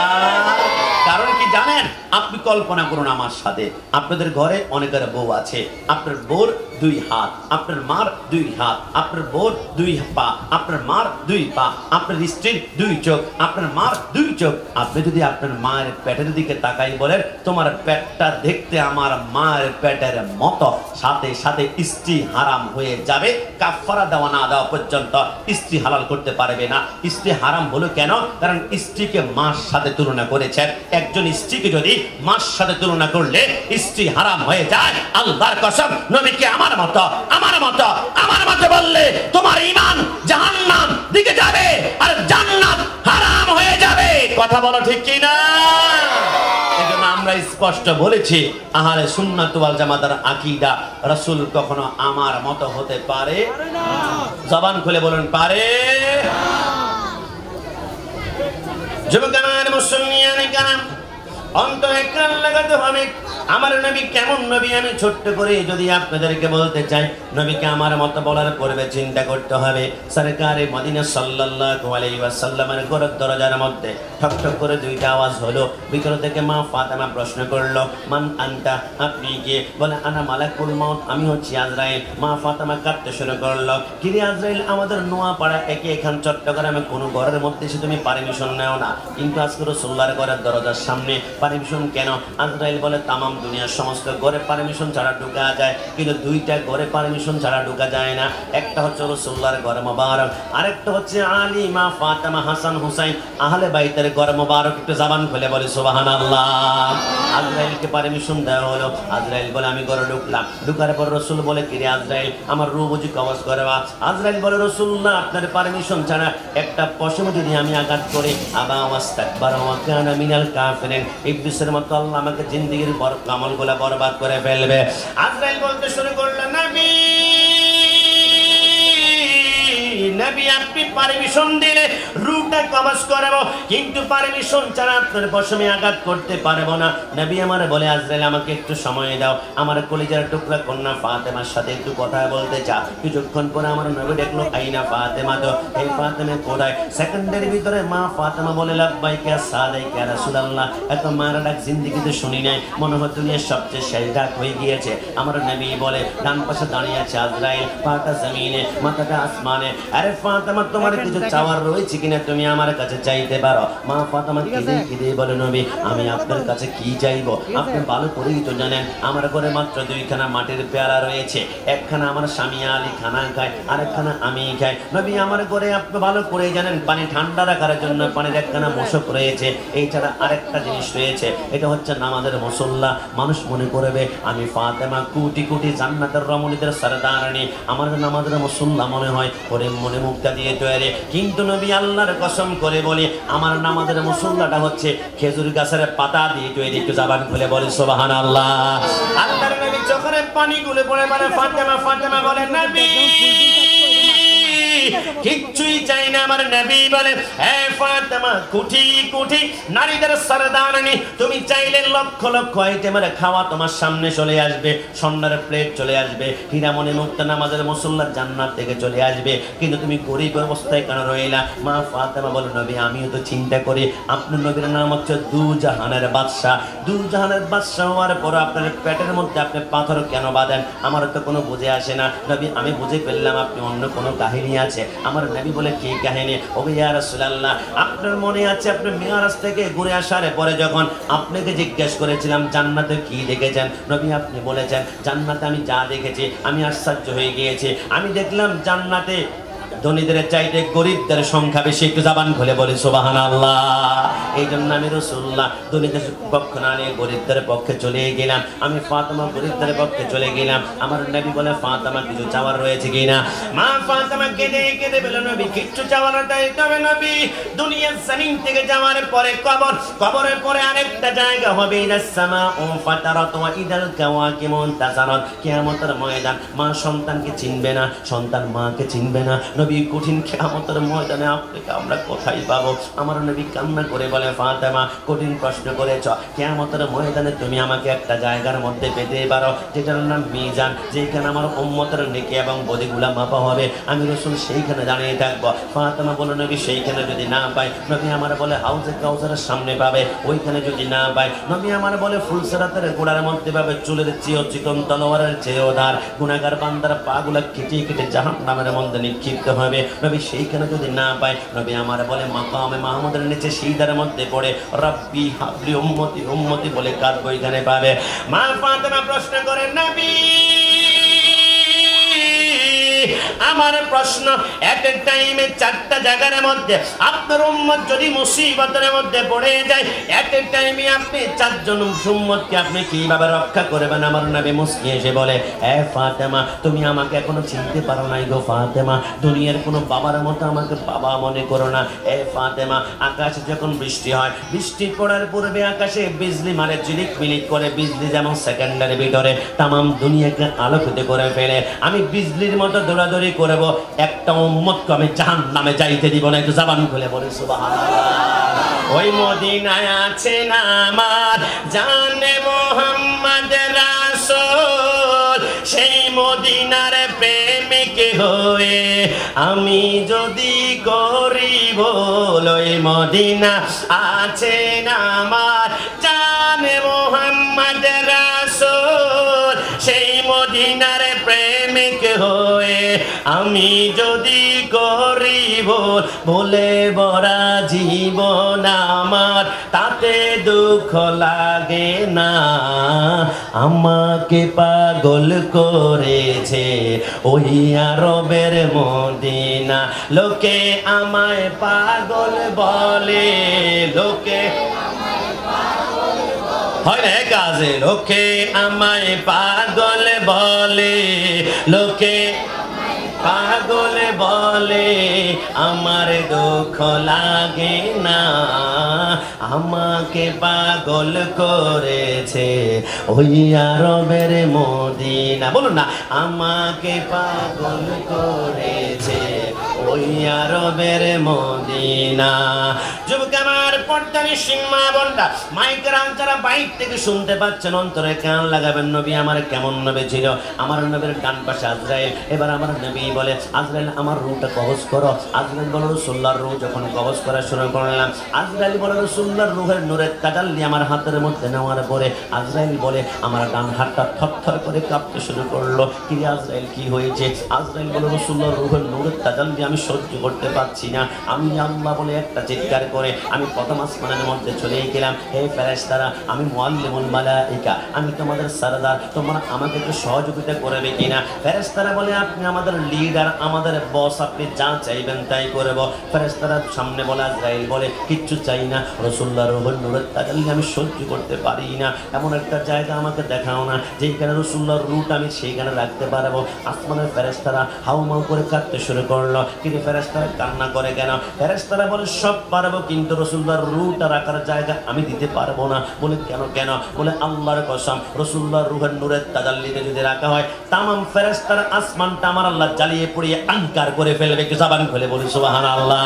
কারণ কি জানেন আপনি কল্পনা করুন আমার সাথে আপনাদের ঘরে অনেকের বউ আছে আপনার বউর 2 হাত আপনার মার 2 হাত আপনার বউর 2 পা আপনার মার 2 পা আপনার স্ত্রীর 2 চোখ আপনার মার 2 চোখ আপনি যদি আপনার মায়ের পেটের দিকে তাকাই বলেন তোমার পেটটা দেখতে আমার মায়ের পেটের মতো সাথে সাথে স্ত্রী হারাম হয়ে যাবে কাফারা দেওয়া না দেওয়া পর্যন্ত স্ত্রী হালাল করতে পারবে না স্ত্রী হারাম হলো কেন কারণ স্ত্রীকে মার সাথে তুলনা করেছেন একজন স্ত্রীকে যদি মার সাথে তুলনা করলে স্ত্রী হারাম হয়ে যায় আল্লাহর কসম নবীকে আমার মতো বললে তোমার ঈমান জাহান্নাম দিকে যাবে আর জান্নাত হারাম হয়ে যাবে কথা বলো ঠিক কি না এজন্য আমরা স্পষ্ট বলেছি আহলে সুন্নাত ওয়াল জামাতের আকীদা রাসূল কখনো আমার মতো হতে পারে না জবান খুলে বলুন পারে যুবকান মুসলমানে কারাম অন্তরে কান লাগাতে হবে আমার নবী কেমন নবী আমি ছোট্ট করে যদি আপনাদেরকে বলতে চাই নবীকে আমার মতো বলার পূর্বে চিন্তা করতে হবে সরকারে মদিনা সাল্লাল্লাহু আলাইহি ওয়াসাল্লামের ঘরের দরজার মধ্যে ঠক ঠক করে 2টা আওয়াজ হলো ভিতর থেকে মা ফাতেমা প্রশ্ন করলো মান আনতা আপনি কে বলে আনা মালাকুল মউত আমি হচ্ছি আজরাইল মা ফাতেমা কাঁদতে শুরু করলো কি রে আজরাইল আমাদের নোয়াপাড়া এখান চট্টগ্রামে কোনো ঘরের মধ্যে এসে তুমি পারমিশন নাও না কিন্তু আজকে রাসূলুল্লাহর ঘরের দরজার সামনে পারমিশন কেন আজরাইল বলে তামাম দুনিয়ার সমস্ত ঘরে পারমিশন ছাড়া ঢোকা যায় কিন্তু 2টা ঘরে পারমিশন ছাড়া ঢোকা যায় না একটা হচ্ছে রাসূলুল্লাহর ঘর মোবারক আরেকটা হচ্ছে আলী মা ফাতেমা হাসান হুসাইন আহলে বাইতের ঘর মোবারক একটু জবান খুলে বলে সুবহানাল্লাহ আজরাইলকে পারমিশন দেওয়া হলো আজরাইল বলে আমি ঘরে ঢুকলাম ঢোকার পর রাসূল বলে কি রে আজরাইল আমার রূহ বুঝি কবজ করবা আজরাইল বলে রাসূলুল্লাহ আপনার পারমিশন ছাড়া একটা পশম যদি আমি আঘাত করি আবা ওয়াস্তাকবার ওয়া কানা মিনাল কাফিরিন ইবলিসের মতো আল্লাহ আমাকে জিন্দেগীর আমলগুলো বরবাদ করে ফেলবে আজরাইল বলতে শুরু করলো নবী নবী আপনি পারমিশন দিলে রূহটা কবজ করব, কিন্তু পারমিশন ছাড়া আপনার পশমে আঘাত করতে পারবো না। নবী আমার বলে আজরাইল আমাকে একটু সময় দাও, আমার কলিজার টুকরা কন্যা ফাতেমার সাথে একটু কথা বলতে চা। কিছুক্ষণ পরে আমার নবী দেখলো আইনা ফাতেমা, তো এই ফাতেমা কোথায়? সেকেন্ডের ভিতরে মা ফাতেমা বলে লাব্বাইকা সাদাইকা রাসূলুল্লাহ, এত মার ডাক জিন্দেগিতে শুনি নাই, মনে হয় দুনিয়ার সবচেয়ে শেষ ডাক হয়ে গিয়েছে। আমার নবী বলে ডান পাশে দাঁড়িয়ে আছে আজরাইল, পাটা জমিনে মাথাটা আসমানে। আরে ফাতেমা তোমার কিছু চাওয়ার রয়েছে কিনা তুমি আমার কাছে চাইতে পারো। মা ফাতেমা কেঁদে কেঁদে বলে নবী আমি আপনার কাছে কি চাইবো? আপনি ভালো করেই তো জানেন আমার ঘরে মাত্র দুইখানা মাটির পেয়ারা রয়েছে, একখানা আমার স্বামী আলী খানা খায়, আরেকখানা আমি খাই। নবী আমার ঘরে আপনি ভালো করে জানেন পানি ঠান্ডা রাখার জন্য পানির একখানা মশক রয়েছে, এছাড়া আরেকটা জিনিস রয়েছে, এটা হচ্ছে নামাজের মুসল্লা। মানুষ মনে করবে আমি ফাতেমা কোটি কোটি জান্নাতের রমণীদের সরদারানী, আমার নামাজের মুসল্লা মনে হয় ওরে মনে মুক্তা দিয়ে তৈরি। কিন্তু নবী আল্লাহর কসম করে বলি আমার নামাজের মুসল্লাটা হচ্ছে খেজুর গাছের পাতা দিয়ে তৈরি। একটু জবান খুলে বলি সুবহানাল্লাহ। আল্লাহর নবী চোখের পানি গুলে পড়ে বলে ফাতেমা, ফাতেমা বলে নবী কিচ্ছুই চাই না। আমার নবী বলে হে ফাতেমা কোটি কোটি নারীদের সরদারানী, তুমি চাইলে লক্ষ লক্ষ আইটেমের খাওয়া তোমার সামনে চলে আসবে, স্বর্ণের প্লেট চলে আসবে, হীরামণি মুক্তা নামাজের মুসল্লা জান্নাত থেকে চলে আসবে, কিন্তু তুমি গরিব অবস্থায় কেন রইলা? মা ফাতেমা বলে নবী আমিও তো চিন্তা করি আপনার নবীর নাম হচ্ছে দু জাহানের বাদশা, দু জাহানের বাদশা হওয়ার পর আপনার পেটের মধ্যে আপনি পাথর কেন বাঁধেন? আমার তো কোনো বুঝে আসে না। নবী আমি বুঝে ফেললাম আপনি অন্য কোনো কাহিনী আছে। আমার নবী বলে কি কাহিনী? ও ইয়া রাসূলুল্লাহ আপনার মনে আছে আপনি মিরাজ থেকে ঘুরে আসার পরে যখন আপনাকে জিজ্ঞেস করেছিলাম জান্নাতে কি দেখেছেন, নবী আপনি বলেছেন জান্নাতে আমি যা দেখেছি আমি আশ্চর্য হয়ে গিয়েছি। আমি দেখলাম জান্নাতে ধনীদের চাইতে গরিবদের সংখ্যা বেশি। একটু জবান খুলে বলি সুবহানাল্লাহ। এই জন্য আমি রাসূলুল্লাহ ধনীদের পক্ষ না নিয়ে গরিবদের পক্ষে চলে গেলাম। আমি ফাতেমা গরিবদের পক্ষে চলে গেলাম। আমার নবী বলে ফাতেমা কিছু চাওয়ার রয়েছে কিনা? মা ফাতেমা কেঁদে কেঁদে বলে নবী কিচ্ছু চাওয়ার নাই, তবে নবী দুনিয়ার জমিন থেকে যাওয়ার পরে কবর, কবরের পরে আরেকটা জায়গা হবে ইদাস সামাউ ফাতারাত ওয়া ইদাল কাওয়াকিবু তাসারাত, কিয়ামতের ময়দান। মা সন্তানকে চিনবে না, সন্তান মাকে চিনবে না। নবী কঠিন কিয়ামতের ময়দানে আপনাকে আমরা কোথায় পাবো? আমার নবী কান্না করে বলে ফাতেমা কঠিন প্রশ্ন করেছ, কিয়ামতের ময়দানে তুমি আমাকে একটা জায়গার মধ্যে পেতে পারো যেটার নাম মিজান, যেখানে আমার উম্মতের নেকি এবং বদিগুলা মাপা হবে, আমি রাসূল সেইখানে দাঁড়িয়ে থাকবো। ফাতেমা বলে নবী সেইখানে যদি না পাই, নবী আমার বলে হাউজে কাউসারের সামনে পাবে, ওইখানে যদি না পাই, নবী আমার বলে ফুলসিরাতের গোড়ার মধ্যে পাবে, চুলের চেয়েও চিকন তলোয়ারের চেয়েও ধার, গুনাহগার বান্দার পাগুলা কেটে কেটে জাহান্নামের মধ্যে নিক্ষিপ্ত হবে। নবী সেইখানে যদি না পায়, নবী আমার বলে মাকামে মাহমুদের নিচে সিজদার মধ্যে পড়ে রব্বি হাবলি উম্মতি উম্মতি বলে কাঁদবো, ওইখানে পাবে। মা ফাতেমা প্রশ্ন করে নবী আমার প্রশ্ন এক এক টাইমে চারটা জায়গার মধ্যে আপনার উম্মত যদি মুসিবতের মধ্যে পড়ে যায়, এক এক টাইমে আপনি চারজন উম্মতকে আপনি কিভাবে রক্ষা করবেন? আমার নবী মুস্কি এসে বলে এ ফাতেমা তুমি আমাকে এখনো চিনতে পারো নাই গো ফাতেমা, দুনিয়ার কোনো বাবার মতো আমাকে বাবা মনে করো না। এ ফাতেমা আকাশে যখন বৃষ্টি হয়, বৃষ্টি পড়ার পূর্বে আকাশে বিজলি মারে ঝিলিক মিলিক করে, বিজলি যেমন সেকেন্ডের ভিতরে তামাম দুনিয়াকে আলোকিত করে ফেলে, আমি বিজলির মতো দৌড়াদৌড়ি করব, একটা উম্মতকে আমি জাহান্নামে যাইতে দিব না। একটু জবান খুলে বলি সুবহানাল্লাহ। ওই মদিনায় আছে না আমার জানে মুহাম্মদ রাসূল, সেই মদিনার প্রেমিক হয়ে আমি যদি গরিব, ওই মদিনা আছে না আমার জানে মুহাম্মদ রাসূল, সেই মদিনার প্রেমিক হয়ে আমি যদি গরিব বলে বড়া জীবন আমার, তাতে দুঃখ লাগে না, আমাকে পাগল করেছে ওই আরবের মদিনা। লোকে আমায় পাগল বলে, লোকে হয় না কাজে, লোকে আমায় পাগল বলে, লোকে পাগল বলে আমার দুঃখ লাগে না, আমাকে পাগল করেছে ওই আরবের মদিনা। বলুন না, আমাকে পাগল করেছে ওই আরবের মদিনা। যুবক আমার, পর্দানি সিংমা বোনটা, মাইকের যারা বাইক থেকে শুনতে পাচ্ছেন, অন্তরে কান লাগাবেন। নবী আমার কেমন নবী ছিল? আমার নবীর ডান পাশে আজরাইল। এবার আমার নবী বলে, আজরাইল আমার রূহটা কবজ করো। আজরাইল বলে, রাসূলুল্লাহর রূহ যখন কবজ করা শুরু করলাম, আজরাইল বলে, রাসূলুল্লাহর রূহের নূরের তাজাল্লি আমার হাতের মধ্যে নেওয়ার পরে আজরাইল বলে, আমার ডান হাতটা থরথর করে কাঁপতে শুরু করলো। কি আজরাইল, কি হয়েছে? আজরাইল বলে, রাসূলুল্লাহর রূহের নূরের তাজাল্লি আমি সহ্য করতে পারছি না। আমি আল্লাহ বলে একটা চিৎকার করে আমি প্রথম আসমানের মধ্যে চলে গেলাম। হে ফেরেশতারা, আমি মুআল্লিমুল মালাইকা, আমি তোমাদের সরদার, তোমরা আমাকে একটু সহযোগিতা করবে কিনা? ফেরেশতারা বলে, আপনি আমাদের লিডার, আমাদের বস, আপনি যা চাইবেন তাই করব। ফেরেশতারা সামনে বলে, আজরাইল বলে, কিচ্ছু চাই না, রাসূলুল্লাহর রূহের নূরের তাজাল্লি আমি সহ্য করতে পারি না। এমন একটা জায়গা আমাকে দেখাও না যেখানে রাসূলুল্লাহর রূহটা আমি সেইখানে রাখতে পারবো। আসমানের ফেরেশতারা হাউমাউ করে কাঁদতে শুরু করলো। কিন্তু ফেরেশতারা কান্না করে কেন? ফেরেশতারা বলে, সব পারবো, কিন্তু রাসূলুল্লাহর রূহটা রাখার জায়গা আমি দিতে পারবো না। বলে, কেন কেন? বলে, আল্লাহর কসম, রাসূলুল্লাহর রূহের নূরের তাজাল্লিতে যদি রাখা হয়, তামাম ফেরেশতারা আসমানটা আমার আল্লাহ জ্বালিয়ে পুড়িয়ে আনকার করে ফেলবে। একটু জবান খুলে বলি সুবহানাল্লাহ।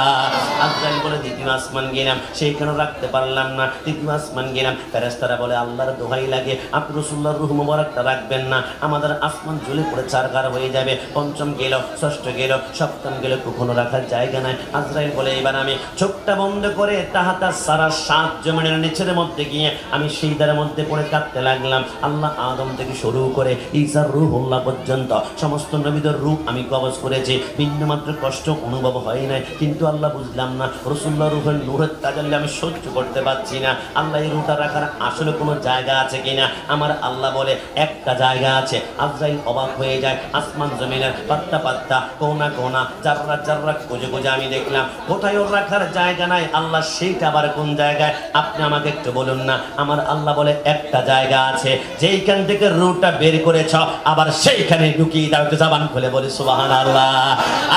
আজরাইল বলে, দ্বিতীয় আসমান গেলাম, সেইখানে রাখতে পারলাম না। তৃতীয় আসমান গেলাম, ফেরেশতারা বলে, আল্লাহর দোহাই লাগে, আপনি রাসূলুল্লাহর রূহ মোবারকটা রাখবেন না, আমাদের আসমান জ্বলে পড়ে চারকার হয়ে যাবে। পঞ্চম গেল, ষষ্ঠ গেল, সপ্তম গেল, কখনো রাখার জায়গা নাই। আজরাইল বলে, এবার আমি চোখটা বন্ধ করে তাহাতা সারা 7 জমিনের নিচের মধ্যে গিয়ে আমি সিজদার মধ্যে পড়ে কাঁদতে লাগলাম। আল্লাহ আদম থেকে শুরু করে ঈসা রূহুল্লাহ পর্যন্ত সমস্ত নবীদের রূহ আমি কবজ করেছি, বিন্দুমাত্র কষ্ট অনুভব হয় নাই। কিন্তু আল্লাহ বুঝলাম না, রাসূলুল্লাহর রূহের নূরের তাজাল্লি আমি সহ্য করতে পারছি না। আল্লাহ এই রূহটা রাখার আসলে কোনো জায়গা আছে কিনা? আমার আল্লাহ বলে, একটা জায়গা আছে। আজরাইল অবাক হয়ে যায়। আসমান জমিনের পাত্তা পাত্তা, কোনা কোনা, জাররা জাররা খুঁজে খুঁজে আমি দেখলাম, কোথায় ওর রাখার জায়গা নাই। আল্লাহ, সেইটা আবার কোন জায়গায়? আপনি আমাকে একটু বলুন না। আমার আল্লাহ বলে, একটা জায়গা আছে, যেইখান থেকে রূহটা বের করেছ আবার সেইখানে ঢুকিয়ে দাও। একটু জবান খুলে বলি সুবহানাল্লাহ।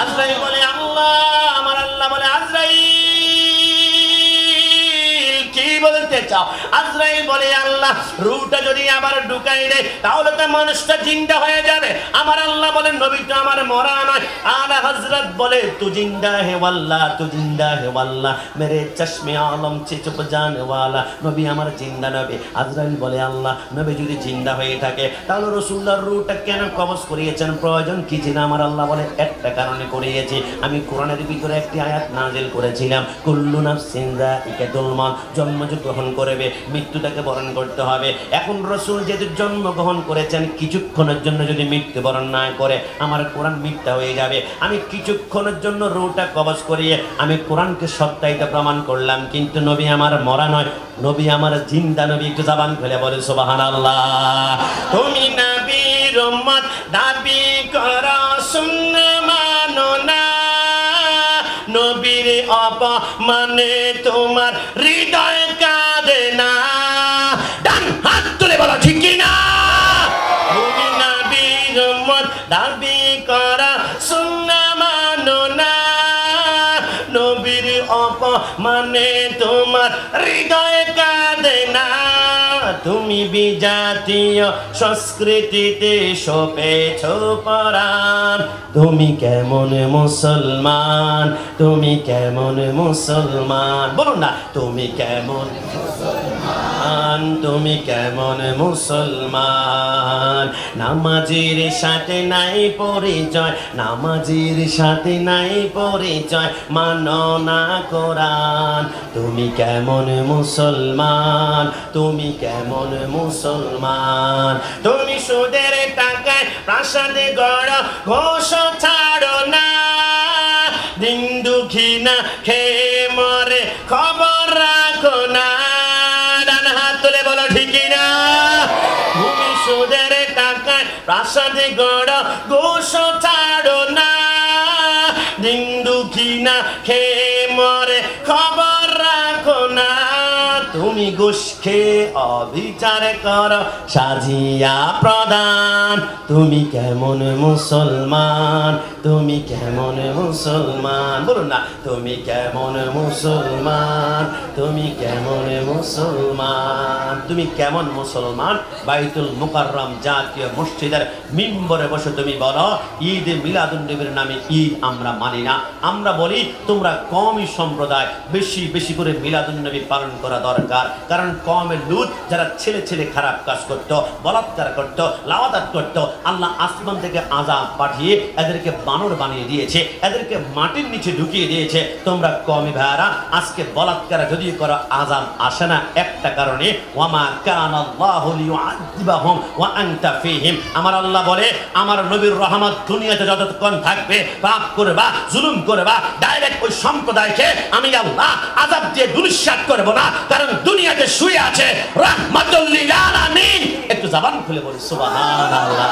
আজরাইল বলে, আল্লাহ, আমার আল্লাহ বলে, আজরাইল কি বলতে চাও? আজরাইল বলে, আল্লাহ, রূহটা যদি আবার ঢুকাই দেয় তাহলে তো মানুষটা জিন্দা হয়ে যাবে। আমার আল্লাহ বলেন, নবী তো আমার মরা নয়। আলা হযরত বলে, তু জিন্দা হে ওয়াল্লাহ, তু জিন্দা হে ওয়াল্লাহ, মেরে চশমে আলম সে চুপ জানে ওয়ালা, নবী আমার জিন্দা নবী। আজরাইল বলে, আল্লাহ, নবী যদি জিন্দা হয়ে থাকে তাহলে রাসূলুল্লাহর রূহটা কেন কবজ করিয়েছেন? প্রয়োজন কি ছিল? আমার আল্লাহ বলে, একটা কারণে করিয়েছি। আমি কোরআনের ভিতরে একটি আয়াত নাযিল করেছিলাম, কুল্লু নাফসিন যায়িকাতুল মউত, জন্ম গ্রহণ করবে, মৃত্যুটাকে বরণ করতে হবে। এখন রাসূল যেহেতু জন্মগ্রহণ করেছেন, কিছুক্ষণের জন্য যদি মৃত্যুবরণ না করে আমার কোরআন মিথ্যা হয়ে যাবে। আমি কিছুক্ষণের জন্য রূহটা কবজ করিয়ে আমি কোরআনকে সত্যায়িত প্রমাণ করলাম, কিন্তু নবী আমার মরা নয়, নবী আমার জিন্দা নবী। একটু জবান খুলে বলে সুবহানাল্লাহ। তুমি নবীর উম্মত দাবি করো, শুননা মানো না, নবীর অপমানে তোমার হৃদয় কাঁদে না। ডান হাত তুলে বলো ঠিক কি না? তুমি নবীর উম্মত দাবি করা, শুননা মানো না, নবীর অপমানে তোমার হৃদয় কাঁদে না। তুমি বিজাতীয় সংস্কৃতিতে সপেছ পরাণ, তুমি কেমন মুসলমান, তুমি কেমন মুসলমান? বলুন না, তুমি কেমন মুসলমান, তুমি কেমন মুসলমান? নামাজের সাথে নাই পরিচয়, নামাজের সাথে নাই পরিচয়, মানো না কোরআন। তুমি কেমন মুসলমান, তুমি কেমন মুসলমান? তুমি সুদের টাকায় প্রাসাদে গড়, ঘোষ ছাড়ো না, দিন দুঃখী না খেয়ে মরে খবর রাখো না। ডান হাত তুলে বলো ঠিক না? তুমি সুদের টাকায় প্রাসাদে গড়, ঘোষ ছাড়ো না, দিন দুঃখী না খেয়ে মরে খবর রাখো না। তুমি তুমি ঘুষ খেয়ে অবিচার করো সাজিয়া প্রদান। তুমি কেমন মুসলমান, তুমি কেমন মুসলমান, বলুন না, তুমি কেমন মুসলমান, তুমি কেমন মুসলমান, তুমি কেমন মুসলমান। বাইতুল মুকাররম জাতীয় মসজিদের মিম্বরে বসে তুমি বলো ঈদ মিলাদুন নবীর নামে ঈদ আমরা মানি না। আমরা বলি তোমরা কওমি সম্প্রদায়, বেশি বেশি করে মিলাদুন নবী পালন করা দরকার। কারণ কওমের লুত যারা ছেলে ছেলে খারাপ কাজ করত, বলাৎকার করত, লাওয়াতাত করত, আল্লাহ আসমান থেকে আযাব পাঠিয়ে এদেরকে বানর বানিয়ে দিয়েছে, এদেরকে মাটির নিচে ঢুকিয়ে দিয়েছে। তোমরা কওমি ভাইরা আজকে বলাৎকার যদি করো আযাব আসে না একটা কারণে, ওয়ামা কানাল্লাহু লিয়ুআযিবাহুম ওয়া আনতা ফীহিম। আমার আল্লাহ বলে আমার নবীর রহমত দুনিয়াতে যতক্ষণ থাকবে পাপ করবা, জুলুম করবা, ডাইরেক্ট ওই সম্প্রদায়কে আমি আল্লাহ আযাব দিয়ে দুলিশাত করব না, কারণ দুনিয়াতে শুয়ে আছে রাহমাতুল লিল আলামিন। একটু জবান খুলে বলি সুবহানাল্লাহ।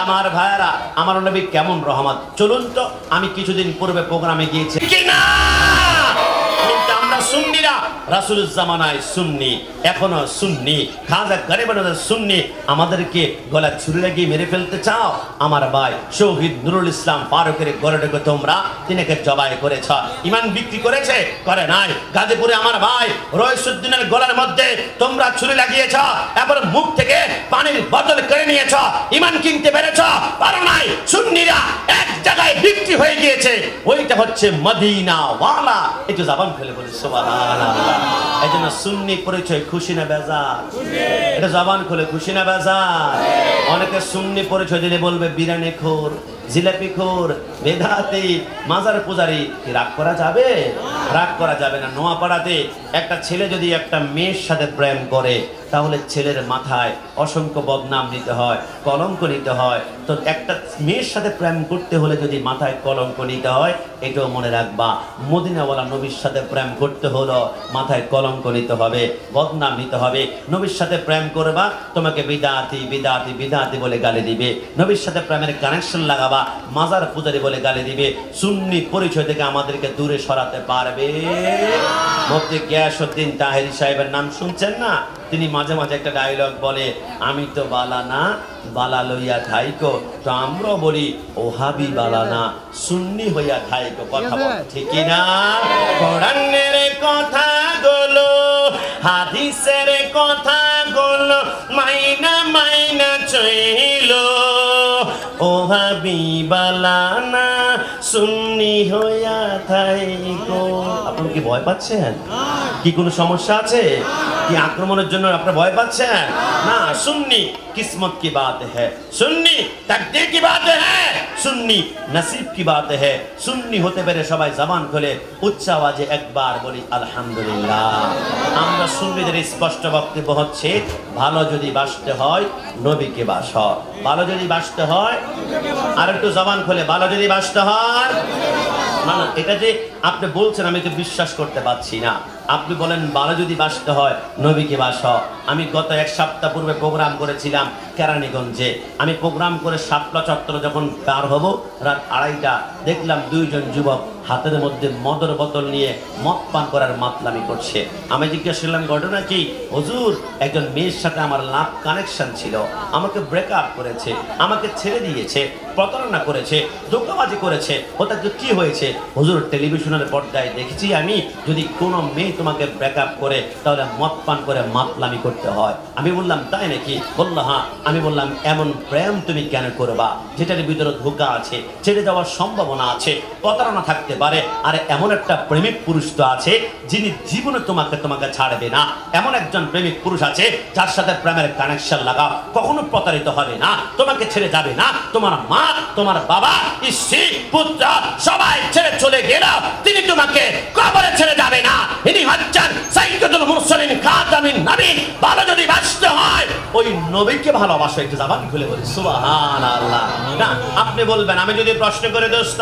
আমার ভাইরা আমার নবী কেমন রহমত, চলুন তো আমি কিছুদিন পূর্বে প্রোগ্রামে গিয়েছি কিনা, আমরা সুন্নিরা রাসূলের জামানায় সুন্নি, এখনো সুন্নি, খাজা গরিবানদের সুন্নি, আমাদেরকে গলা ছুরি লাগিয়ে মেরে ফেলতে চাও? আমার ভাই শহীদ নুরুল ইসলাম ফারুকের গলাটাকে তোমরা তিনাকে জবাই করেছ, ইমান বিক্রি করেছে? করে নাই। গাজীপুরে আমার ভাই রইসুদ্দিনের গলার মধ্যে তোমরা ছুরি লাগিয়েছ, এরপর মুখ থেকে পানির বোতল কেড়ে নিয়েছ, ইমান কিনতে পেরেছ? পারো নাই। সুন্নিরা এক জায়গায় বিক্রি হয়ে গিয়েছে, ওইটা হচ্ছে মদিনা ওয়ালা। একটু জবান ফেলে বলি সুবহানাল্লাহ। এই জন্য সুন্নি পরিচয় খুশি না বেজার? এটা জবান খুলে খুশি না বেজার? অনেকে সুন্নি পরিচয় দিলে বলবে বিরিয়ানি খোর, জিলাপি খোর, বেদাতি, মাজার পূজারি। কি রাগ করা যাবে? রাগ করা যাবে না। নোয়াপাড়াতে একটা ছেলে যদি একটা মেয়ের সাথে প্রেম করে তাহলে ছেলের মাথায় অসংখ্য বদনাম নিতে হয়, কলঙ্ক নিতে হয়। তো একটা মেয়ের সাথে প্রেম করতে হলে যদি মাথায় কলঙ্ক নিতে হয়, এটাও মনে রাখবা। মদিনাওয়ালা নবীর সাথে প্রেম করতে হলো মাথায় কলঙ্ক নিতে হবে, বদনাম নিতে হবে। নবীর সাথে প্রেম করবা, তোমাকে বিদাতি বিদাতি বিদাতি বলে গালি দিবে। নবীর সাথে প্রেমের কানেকশন লাগাবা, মাজার পূজারি বলে গালি দিবে। সুন্নি পরিচয় থেকে আমাদেরকে দূরে সরাতে পারবে? মুফতি গিয়াসউদ্দিন তাহেরি সাহেবের নাম শুনছেন না? তিনি মাঝে মাঝে একটা ডায়লগ বলে, আমি তো বালা না, বালা লইয়া থাইকো। তো আমরা বলি ওহাবি বালা না, সুন্নি হইয়া থাইকো। কথা বল ঠিক না? কোরআনের কথা গুলো, হাদিসের কথা গুলো মাইনা মাইনা চইলো, ওহাবি বালা না, সুন্নি হইয়া থাইকো। আপনি কি ভয় পাচ্ছেন? কি কোনো সমস্যা আছে? কি আক্রমণের জন্য আপনারা ভয় পাচ্ছেন? না, সুন্নি किस्मत की बात है, सुन्नी तकदीर की बात है, सुन्नी नसीब की बात है। सुन्नी होते पेरे सबाई जबान खोले उच्च आवाजे एकबार बोली আলহামদুলিল্লাহ। আমরা সুন্নিদের স্পষ্ট বক্তব্য হচ্ছে, ভালো যদি বাসতে হয় নবীকে বাসো, ভালো যদি বাসতে হয়, আর একটু জবান খুলে, ভালো যদি বাসতে হয়। না না, এটা যে আপনি বলছেন আমি তো বিশ্বাস করতে পারছি না। আপনি বলেন ভালো যদি বাসতে হয় নবীকে বাসো। আমি গত এক সপ্তাহ পূর্বে প্রোগ্রাম করেছিলাম কেরানীগঞ্জে। আমি প্রোগ্রাম করে শাপলা চত্বর যখন পার হব রাত 2:30, দেখলাম দুইজন যুবক হাতের মধ্যে মদের বোতল নিয়ে মদ পান করার মাতলামি করছে। আমি জিজ্ঞেস করলাম ঘটনা কি? হুজুর, একজন মেয়ের সাথে আমার লাভ কানেকশন ছিল, আমাকে ব্রেকআপ করেছে, আমাকে ছেড়ে দিয়েছে, প্রতারণা করেছে, ধোঁকাবাজি করেছে। ওটাকে কি হয়েছে? হুজুর, টেলিভিশনের পর্দায় দেখেছি আমি, যদি কোনো মেয়ে তোমাকে ব্রেকআপ করে তাহলে মদ পান করে মাতলামি করতে হয়। আমি বললাম তাই নাকি? বললো হ্যাঁ। আমি বললাম এমন প্রেম তুমি কেন করবা যেটার ভিতরে ধোঁকা আছে, ছেড়ে যাওয়ার সম্ভাবনা আছে, প্রতারণা থাকতে পারে। আর এমন একটা প্রেমিক পুরুষ তো আছে যিনি জীবনে তোমাকে ছাড়বে না। এমন একজন প্রেমিক পুরুষ আছে যার সাথে প্রেমের কানেকশন লাগাও, কখনো প্রতারিত হবে না, তোমাকে ছেড়ে যাবে না। তোমার মা, তোমার বাবা, স্ত্রী, পুত্র সবাই ছেড়ে চলে গেলেও তিনি তোমাকে কবরে ছেড়ে যাবে না। ইনি হচ্ছেন সাইয়্যিদুল মুরসালিন খাতামিন নবীন। ভালো যদি বাসতে হয় ওই নবীকে ভালোবাসো। একটু জবান খুলে বলি সুবহানাল্লাহ। না, আপনি বলবেন, আমি যদি প্রশ্ন করে দোস্ত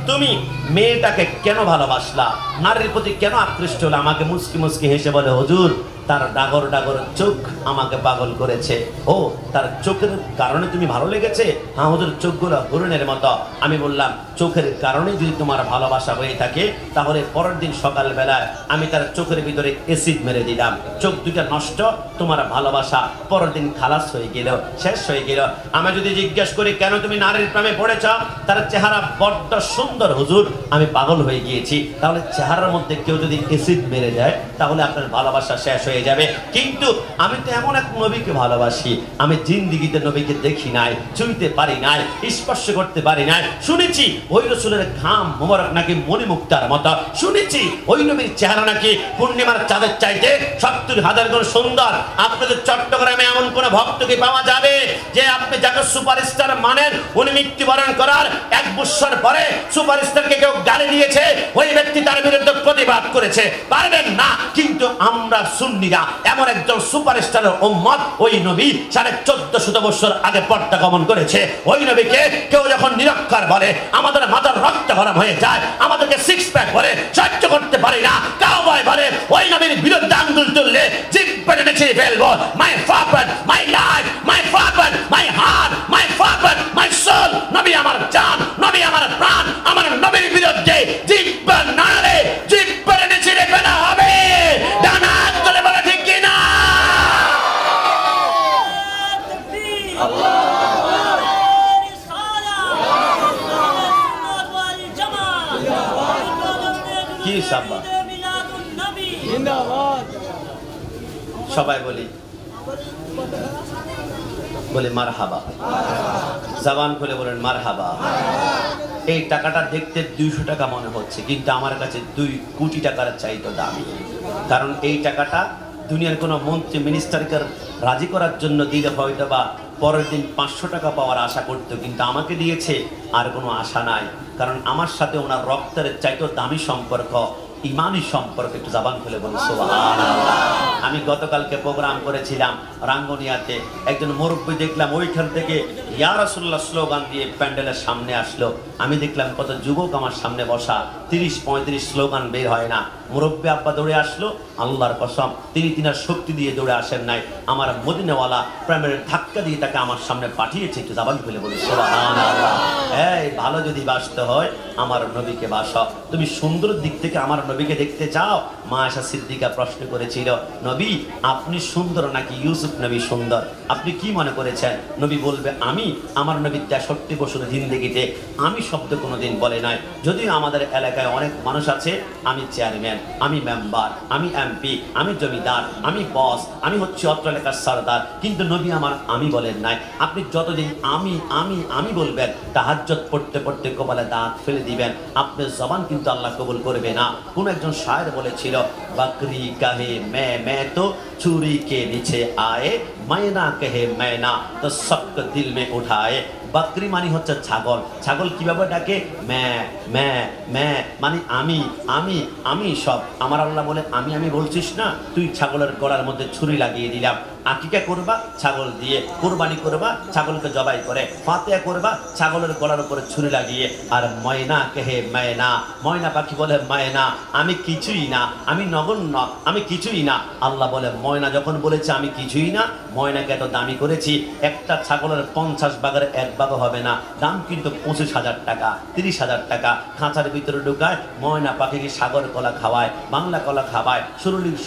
তুমি মেয়েটাকে কেন ভালোবাসলা, নারীর প্রতি কেন আকৃষ্ট হলো? আমাকে মুস্কি মুস্কি হেসে বলে, হুজুর তার ডাগর ডাগর চোখ আমাকে পাগল করেছে। ও তার চোখের কারণে তুমি ভালো লেগেছে? হ্যাঁ হুজুর, চোখগুলো হরিণের মতো। আমি বললাম চোখের কারণে যদি তোমার ভালোবাসা হয়ে থাকে তাহলে পরের দিন সকালবেলায় আমি তার চোখের ভিতরে অ্যাসিড মেরে দিলাম, চোখ দুটা নষ্ট, তোমার ভালোবাসা পরের দিন খালাস হয়ে গেল, শেষ হয়ে গেল। আমি যদি জিজ্ঞেস করি কেন তুমি নারীর প্রেমে পড়েছ, তার চেহারা বড্ড সুন্দর হুজুর, আমি পাগল হয়ে গিয়েছি। তাহলে চেহারার মধ্যে কেউ যদি অ্যাসিড মেরে যায় তাহলে আপনার ভালোবাসা শেষ হয়ে যাবে। কিন্তু আমি তো এমন এক নবীকে ভালোবাসি, আমি জিন্দিগিতে নবীকে দেখি নাই, ছুঁইতে পারি নাই, স্পর্শ করতে পারি নাই। শুনেছি ওই রসুলের ঘাম মোবারক নাকি মণিমুক্তার মতো, শুনেছি ওই নবীর চেহারা নাকি পূর্ণিমার চাঁদের চাইতে 70,000 গুণ সুন্দর। আপনাদের চট্টগ্রামে এমন কোন ভক্তকে পাওয়া যাবে যে আপনি যাকে সুপারস্টার মানেন, উনি মৃত্যুবরণ করার 1 বছর পরে সুপারস্টারকে কেউ গালি দিয়েছে, ওই ব্যক্তি তার বিরুদ্ধে প্রতিবাদ করেছে? পারবেন না। কিন্তু আমরা সুন্নিরা এমন একজন সুপারস্টারের উম্মত, ওই নবী 1450 বছর আগে পর্দা গমন করেছে। ওই নবীকে কেউ যখন নিরক্ষর বলে আমাদের মাথার রক্ত গরম হয়ে যায়, আমাদেরকে 6 প্যাক বলে সহ্য করতে পারি না, কাউবয় বলে ওই নবীর বিরুদ্ধে আঙ্গুল তুললে জিহ্বা টেনে ফেলবো। My father, my life, my father, my heart, my father, my soul, নবী আমার জান, নবী আমার প্রাণ। আমার নবীর বিরুদ্ধে জিহ্বা নাড়ে জিহ্বা টেনে ফেলা হবে। ডানা তুলে বলে ঠিক কিনা? কি সাব্বা সবাই বলি মারহাবা, জবান খুলে বলেন মারহাবা। এই টাকাটা দেখতে 200 টাকা মনে হচ্ছে, কিন্তু আমার কাছে 2 কোটি টাকার চাইতো দামি। কারণ এই টাকাটা দুনিয়ার কোনো মন্ত্রী মিনিস্টারকে রাজি করার জন্য দিলে হয়তো বা পরের দিন 500 টাকা পাওয়ার আশা করতো, কিন্তু আমাকে দিয়েছে আর কোনো আশা নাই। কারণ আমার সাথে ওনার রক্তের চাইতো দামি সম্পর্ক, ইমানি সম্পর্ক। একটু জবান খুলে বলি সুবহানাল্লাহ। আমি গতকালকে প্রোগ্রাম করেছিলাম রাঙ্গুনিয়াতে, একজন মুরব্বী দেখলাম ওইখান থেকে ইয়া রাসূলুল্লাহ স্লোগান দিয়ে প্যান্ডেলের সামনে আসলো। আমি দেখলাম কত যুবক আমার সামনে বসা, 30-35 স্লোগান বের হয় না। মুরব্বী আব্বা দৌড়ে আসলো, আল্লাহর কসম তিনি তিনার শক্তি দিয়ে দৌড়ে আসেন নাই, আমার মদিনাওয়ালা প্রেমের ধাক্কা দিয়ে তাকে আমার সামনে পাঠিয়েছে। একটু জবান খুলে বলি সুবহানাল্লাহ। এই ভালো যদি বাসতে হয় আমার নবীকে বাসো। তুমি সুন্দর দিক থেকে আমার নবীকে দেখতে চাও? মা আয়েশা সিদ্দিকা প্রশ্ন করেছিল, নবী আপনি সুন্দর নাকি ইউসুফ নবী সুন্দর? আপনি কি মনে করেছেন? নবী বলবে আমি, আমার নবী 63 বছর জিন্দেগিতে আমি শব্দ কোনোদিন বলে নাই। যদিও আমাদের এলাকায় অনেক মানুষ আছে, আমি চেয়ারম্যান, আমি মেম্বার, আমি এমপি, আমি জমিদার, আমি বস, আমি হচ্ছে অত্র এলাকার সরদার, কিন্তু নবী আমার আমি বলেন নাই। আপনি যতদিন আমি আমি আমি বলবেন, তাহাজ্জুদ পড়তে পড়তে কপালে দাঁত ফেলে দিবেন, আপনার জবান কিন্তু আল্লাহ কবুল করবে না। কোন একজন শায়ের বলেছিল, বকরি কাহে মে তো চুরি কে নিচে আয়ে, মায়না কহে মায়না তো সবক দিল মে উঠায়ে। বকরি মানে হচ্ছে ছাগল। ছাগল কিভাবে ডাকে? মে মে মে, মানে আমি আমি আমি সব। আমার আল্লাহ বলে আমি আমি বলছিস না, তুই ছাগলের গলার মধ্যে ছুরি লাগিয়ে দিলাম। আকিকা করবা ছাগল দিয়ে, কুরবানি করবা ছাগলকে জবাই করে, ফাতিহা করবা ছাগলের গলার উপরে ছুরি লাগিয়ে। আর ময়না কেহে ময়না, ময়না পাখি বলে ময়না আমি কিছুই না, আমি নগণ্য, আমি কিছুই না। আল্লাহ বলে ময়না যখন বলেছে আমি কিছুই না, ময়নাকে এত দামি করেছি, একটা ছাগলের 50 ভাগের 1 ভাগও হবে না, দাম কিন্তু 25,000 টাকা, 30,000 টাকা। খাঁচার ভিতরে ঢুকায় ময়না পাখিকে সাগর কলা খাওয়ায়, বাংলা কলা খাওয়ায়,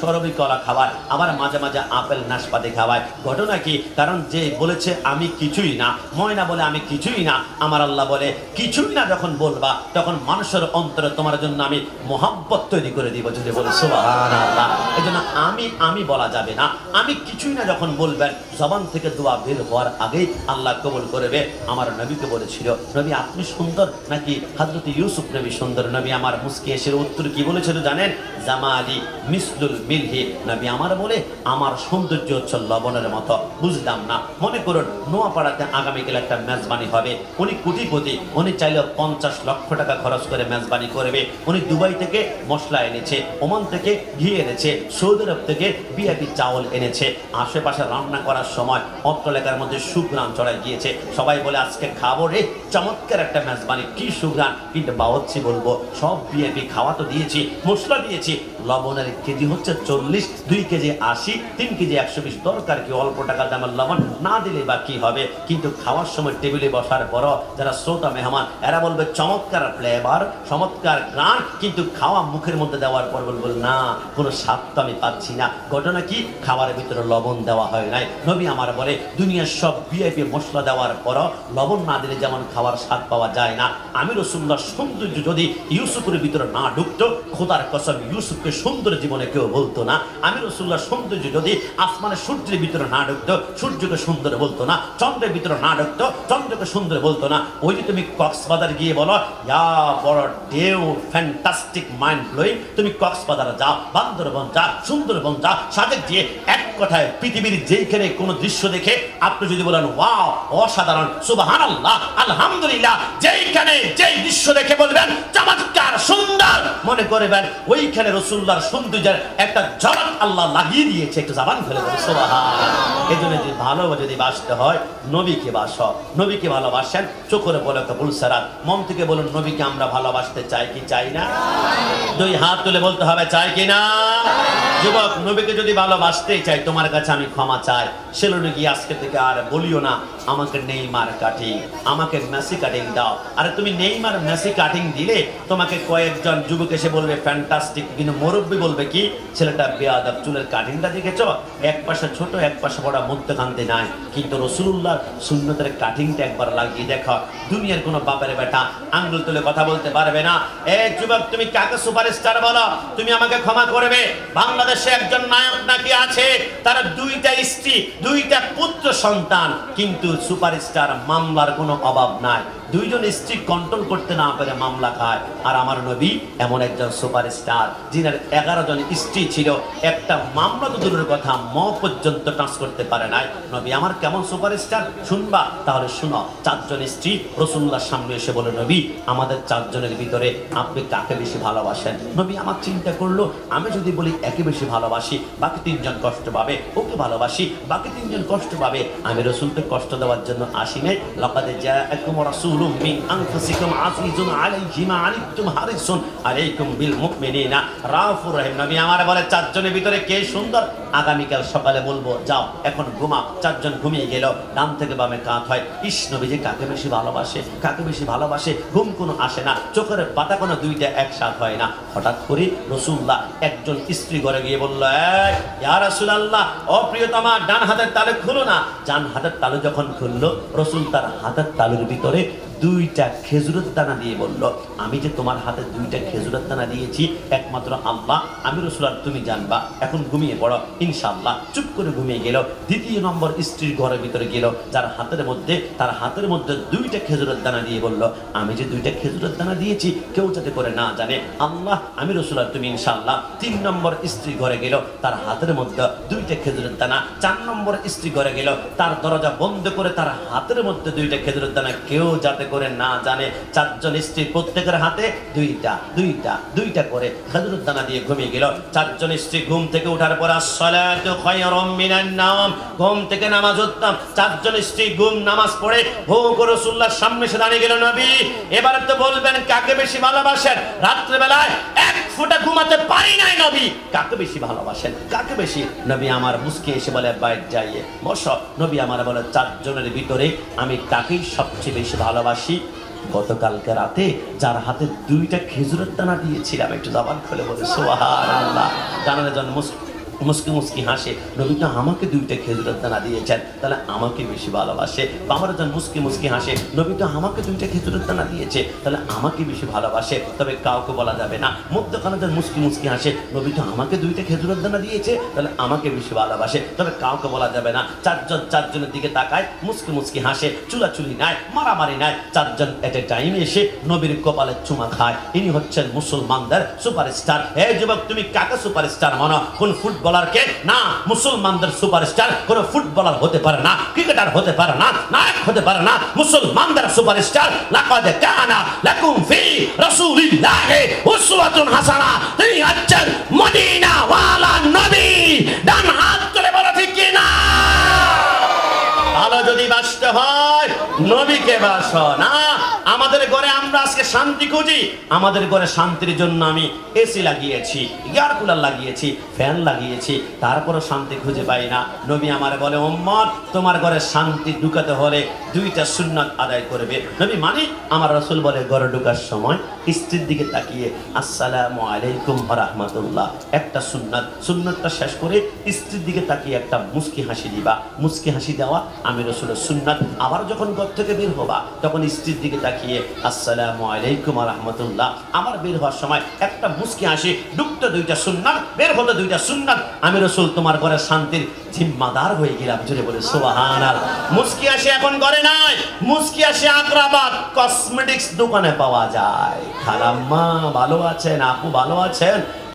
সরবি কলা খাওয়ায়, আবার মাঝে মাঝে আপেল নাশপাতি খাওয়ায়। ঘটনা কি? কারণ যে বলেছে আমি কিছুই না, ময়না বলে আমি কিছুই না। আমার আল্লাহ বলে কিছুই না যখন বলবা তখন মানুষের অন্তরে তোমার জন্য আমি মোহাব্বত তৈরি করে দিব। যদি বলে সুবহানাল্লাহ। এই জন্য আমি আমি বলা যাবে না। আমি কিছুই না যখন বলবেন, জবান থেকে দোয়া বের হওয়ার আগেই আল্লাহ কবুল করবে। আমার নবীকে বলেছিল, নবী আপনি সুন্দর নাকি হযরত ইউসুফ নবী সুন্দর? নবী আমার মুস্কি এসে উত্তর কি বলেছিল জানেন? জামালি মিসলুল মিলহি। নবী আমার বলে আমার সৌন্দর্য হচ্ছে লবণের মতো। বুঝলাম না। মনে করুন নোয়াপাড়াতে আগামীকাল একটা মেজবানি হবে, উনি কোটিপতি, উনি চাইলে 50 লক্ষ টাকা খরচ করে মেজবানি করবে। উনি দুবাই থেকে মশলা এনেছে, ওমান থেকে ঘি এনেছে, সৌদি আরব থেকে বিআইপি চাউল এনেছে। আশেপাশে রান্না করার সময় অত্র এলাকার মধ্যে সুঘ্রাণ চড়াই গিয়েছে। সবাই বলে আজকে খাবো রে, চমৎকার একটা মেজবানি, কি সুঘ্রাণ। কিন্তু বাবচ্ছি বলবো সব বিআইপি খাওয়া তো দিয়েছি, মশলা দিয়েছি, লবণের কেজি হচ্ছে 40, 2 কেজি 80, 3 কেজি 120, দরকার কি অল্প টাকা দামের লবণ না দিলে বা কি হবে? কিন্তু খাওয়ার সময় টেবিলে বসার পরও যারা শ্রোতা মেহমান এরা বলবে চমৎকার ফ্লেভার, চমৎকার গ্রান, কিন্তু খাওয়া মুখের মধ্যে দেওয়ার পর বলবো না, কোনো স্বাদ তো আমি পাচ্ছি না। ঘটনা কি? খাবারের ভিতরে লবণ দেওয়া হয় নাই। নবী আমার বলে দুনিয়ার সব ভিআইপি মশলা দেওয়ার পরও লবণ না দিলে যেমন খাওয়ার স্বাদ পাওয়া যায় না, আমি রাসূলুল্লাহর সৌন্দর্য যদি ইউসুফের ভিতরে না ঢুকতো, খোদার কসম ইউসুফকে সুন্দর জীবনে কেউ বলতো না। আমি রাসূলুল্লাহর সৌন্দর্য যদি আসমানের সূর্যের ভিতরে না ঢুকতো, সূর্যকে সুন্দর বলতো না। চন্দ্রের ভিতরে না ঢুকতো, চন্দ্রকে সুন্দর বলতো না। ওই যে তুমি কক্সবাজার গিয়ে বলো ইয়া বড় ঢেউ, ফ্যান্টাস্টিক, মাইন্ড ব্লোয়িং, তুমি কক্সবাজার যাও, বান্দরবন যাও, সুন্দরবন যাও, সাজেক দিয়ে, এক কথায় পৃথিবীর যেখানে কোনো দৃশ্য দেখে আপনি যদি বলেন ওয়াও, অসাধারণ, সুবহানাল্লাহ, আলহামদুলিল্লাহ, যেইখানে যেই দৃশ্য দেখে বলবেন চমৎকার, সুন্দর, মনে করবেন ওইখানে রাসূলুল্লাহর সৌন্দর্যের একটা ঝলক আল্লাহ লাগিয়ে দিয়েছে। একটু জবান ফেলে বলে সুবহানাল্লাহ। এই জন্য ভালো যদি বাসতে হয় নবীকে বাস, নবীকে ভালোবাসেন, চোখের বলে কবুল সারাত, মন থেকে বলুন নবীকে আমরা ভালোবাসতে চাই কি চাই না? 2 হাত তুলে বলতে হবে চাই কি না? যুবক, নবীকে যদি ভালোবাসতেই চাই, তোমার কাছে আমি ক্ষমা চাই। সেলুনে গিয়ে আজকে থেকে আর বলিও না আমাকে নেইমার কাটিং, আমাকে মেসি কাটিং দাও। আরে তুমি নেইমার মেসি কাটিং দিলে তোমাকে কয়েকজন যুবক এসে বলবে ফ্যান্টাস্টিক, কিন্তু মুরব্বী বলবে কি ছেলেটা বেয়াদব, চুলের কাটিংটা দেখেছো, এক পাশে ছোট এক পাশে বড়, মধ্যখান্তে নাই। কিন্তু রাসূলুল্লাহর সুন্নতের কাটিংটা একবার লাগিয়ে দেখো, দুনিয়ার কোনো বাপের বেটা আঙ্গুল তুলে কথা বলতে পারবে না। এই যুবক, তুমি কাকে সুপারস্টার বলো? তুমি আমাকে ক্ষমা করবে, বাংলাদেশে একজন নায়ক নাকি আছে, তার 2টা স্ত্রী, 2টা পুত্র সন্তান, কিন্তু সুপারস্টার, মামলার কোনো অভাব নাই। 2 জন স্ত্রী কন্ট্রোল করতে না পারে মামলা খায়। আর আমার নবী এমন একজন সুপারস্টার যিনার 11 জন স্ত্রী ছিল, একটা মামলা তো দূরের কথা, পর্যন্ত টাচ করতে পারে নাই। নবী আমার কেমন সুপারস্টার শুনবা? তাহলে শুনো। 4 জন স্ত্রী রাসূলুল্লাহর সামনে এসে বলে নবী আমাদের 4 জনের ভিতরে আপনি কাকে বেশি ভালোবাসেন? নবী আমার চিন্তা করলো, আমি যদি বলি একে বেশি ভালোবাসি, বাকি 3 জন কষ্ট পাবে, ওকে ভালোবাসি, বাকি 3 জন কষ্ট পাবে। আমি রাসূলকে কষ্ট দেওয়ার জন্য আসি নাই। লাকাদ জাআকুম রাসূলুম মিন আনফুসিকুম আজিজুন আলাইহি মা আনিতুম হারিসুন আলাইকুম বিল মুমিনিনা রাউফুর রহিম। নবী আমার বলে 4 জনের ভিতরে কে সুন্দর? আগামীকাল সকালে বলবো যাও এখন ঘুমা। 4 জন ঘুমিয়ে গেল, ডান থেকে বামে কাত হয়। ইস, নবী যে কাকে বেশি ভালোবাসে, কাকে বেশি ভালোবাসে, ঘুম কোনো আসে না, চোখের পাতা কোনো 2টা একসাথে হয় না। হঠাৎ করে রাসূলুল্লাহ একজন স্ত্রী ঘরে গিয়ে বলল, এই ইয়া রাসূলুল্লাহ, ও প্রিয়তমা, ডান হাতের তালু খুলো না। ডান হাতের তালু যখন খুললো, রাসূল তার হাতের তালুর ভিতরে 2টা খেজুরের দানা দিয়ে বলল, আমি যে তোমার হাতে 2টা খেজুরের দানা দিয়েছি একমাত্র আল্লাহ, আমি রাসূল আর তুমি জানবা, এখন ঘুমিয়ে পড়ো ইনশাআল্লাহ। চুপ করে ঘুমিয়ে গেল। দ্বিতীয় নম্বর স্ত্রীর ঘরের ভিতরে গেল, যার হাতের মধ্যে 2টা খেজুরের দানা দিয়ে বলল, আমি যে 2টা খেজুরের দানা দিয়েছি কেউ যাতে করে না জানে, আল্লাহ, আমি রাসূল আর তুমি ইনশাআল্লাহ। 3 নম্বর স্ত্রী ঘরে গেল, তার হাতের মধ্যে 2টা খেজুরের দানা। 4 নম্বর স্ত্রী ঘরে গেল, তার দরজা বন্ধ করে তার হাতের মধ্যে 2টা খেজুরের দানা, কেউ যাতে করে না জানে। 4 জন স্ত্রী প্রত্যেকের হাতে 2টা করে খেজুরের দানা দিয়ে ঘুমিয়ে গেল। 4 জন স্ত্রী ঘুম থেকে ওঠার পর আসসালাতু খায়রুম মিনান নাওম, ঘুম থেকে নামাজ উঠতাম। 4 জন স্ত্রী ঘুম নামাজ পড়ে হো করে রাসূলুল্লাহর সামনে এসে দাঁড়িয়ে গেল, নবী এবারে তো বলবেন কাকে বেশি ভালোবাসেন? রাত্রে বেলায় এক ফোঁটা ঘুমাতে পারি নাই, নবী কাকে বেশি ভালোবাসেন, কাকে বেশি? নবী আমার মুস্কি এসে বলে বাইরে যাইয়ে বসো। নবী আমার বলে 4 জনের ভিতরে আমি কাকেই সবচেয়ে বেশি ভালোবাসি? গতকালকে রাতে যার হাতে 2টা খেজুরের দানা দিয়েছিলাম, একটু জবান খুলে বলে সুবহানাল্লাহ। জানালে জন মুস্কি মুস্কি হাসে, নবী তো আমাকে 2টা খেজুরের দানা দিয়েছেন, তাহলে আমাকে বেশি ভালোবাসে। বাবার জন মুস্কি মুস্কি হাসে, নবী তো আমাকে 2টা খেজুরের দানা দিয়েছে, তাহলে আমাকে বেশি ভালোবাসে। তবে কাউকে বলা যাবে না। মধ্যখানে জন মুস্কি মুস্কি হাসে, নবী তো আমাকে 2টা খেজুরের দানা দিয়েছে, তাহলে আমাকে বেশি ভালোবাসে। তবে কাউকে বলা যাবে না। 4 জন 4 জনের দিকে তাকায়, মুস্কি মুস্কি হাসে, চুলাচুলি নাই, মারামারি নাই। 4 জন এট এ টাইম এসে নবীর কপালে চুমা খায়। ইনি হচ্ছেন মুসলমানদের সুপারস্টার। এই যুবক, তুমি কাকে সুপারস্টার মানো? কোন ফুটবলারকে? না, মুসলমানদের সুপারস্টার কোন ফুটবলার হতে পারে না, ক্রিকেটার হতে পারে না, নায়ক হতে পারে না। মুসলমানদের সুপারস্টার লাকাদ কানা লাকুম ফি রাসূলিল্লাহি উসওয়াতুন হাসানাহ, তিনি হচ্ছেন মদিনা ওয়ালা নবী। ডান হাত তুলে বলো ঠিক কি না? ভালো যদি বাসতে হয় নবীকে বাসো না। আমাদের ঘরে আমরা আজকে শান্তি খুঁজি, আমাদের ঘরে শান্তির জন্য আমি এসি লাগিয়েছি, এয়ার কুলার লাগিয়েছি, ফ্যান লাগিয়েছি, তারপরও শান্তি খুঁজে পাই না। নবী আমার বলে, উম্মত তোমার ঘরে শান্তি ঢুকাতে হলে দুইটা সুন্নাত আদায় করবে। নবী মানে আমার রাসূল বলে ঘরে ঢোকার সময় স্ত্রীর দিকে তাকিয়ে আসসালামু আলাইকুম ওয়া রাহমাতুল্লাহ একটা সুন্নাত, সুন্নাতটা শেষ করে স্ত্রীর দিকে তাকিয়ে একটা মুস্কি হাসি দিবা। মুস্কি হাসি দেওয়া আমি রাসূলের সুন্নাত। আবার যখন ঘর থেকে বের হবা তখন স্ত্রীর দিকে তাকিয়ে আসসালামু আলাইকুম ওয়া রাহমাতুল্লাহ। আমার বের হওয়ার সময় একটা মুস্কি হাসি, ঢুকতে দুইটা সুন্নাত, বের হতে দুইটা সুন্নাত। আমি রাসূল তোমার ঘরে শান্তির জিম্মাদার হয়ে গেলাম। জোরে বলে সুবহানাল্লাহ। মুস্কি হাসি এখন ঘরে নাই, মুস্কি হাসি আগ্রাবাদ কসমেটিক্স দোকানে পাওয়া যায়। খালাম্মা ভালো আছেন, আপু ভালো আছেন?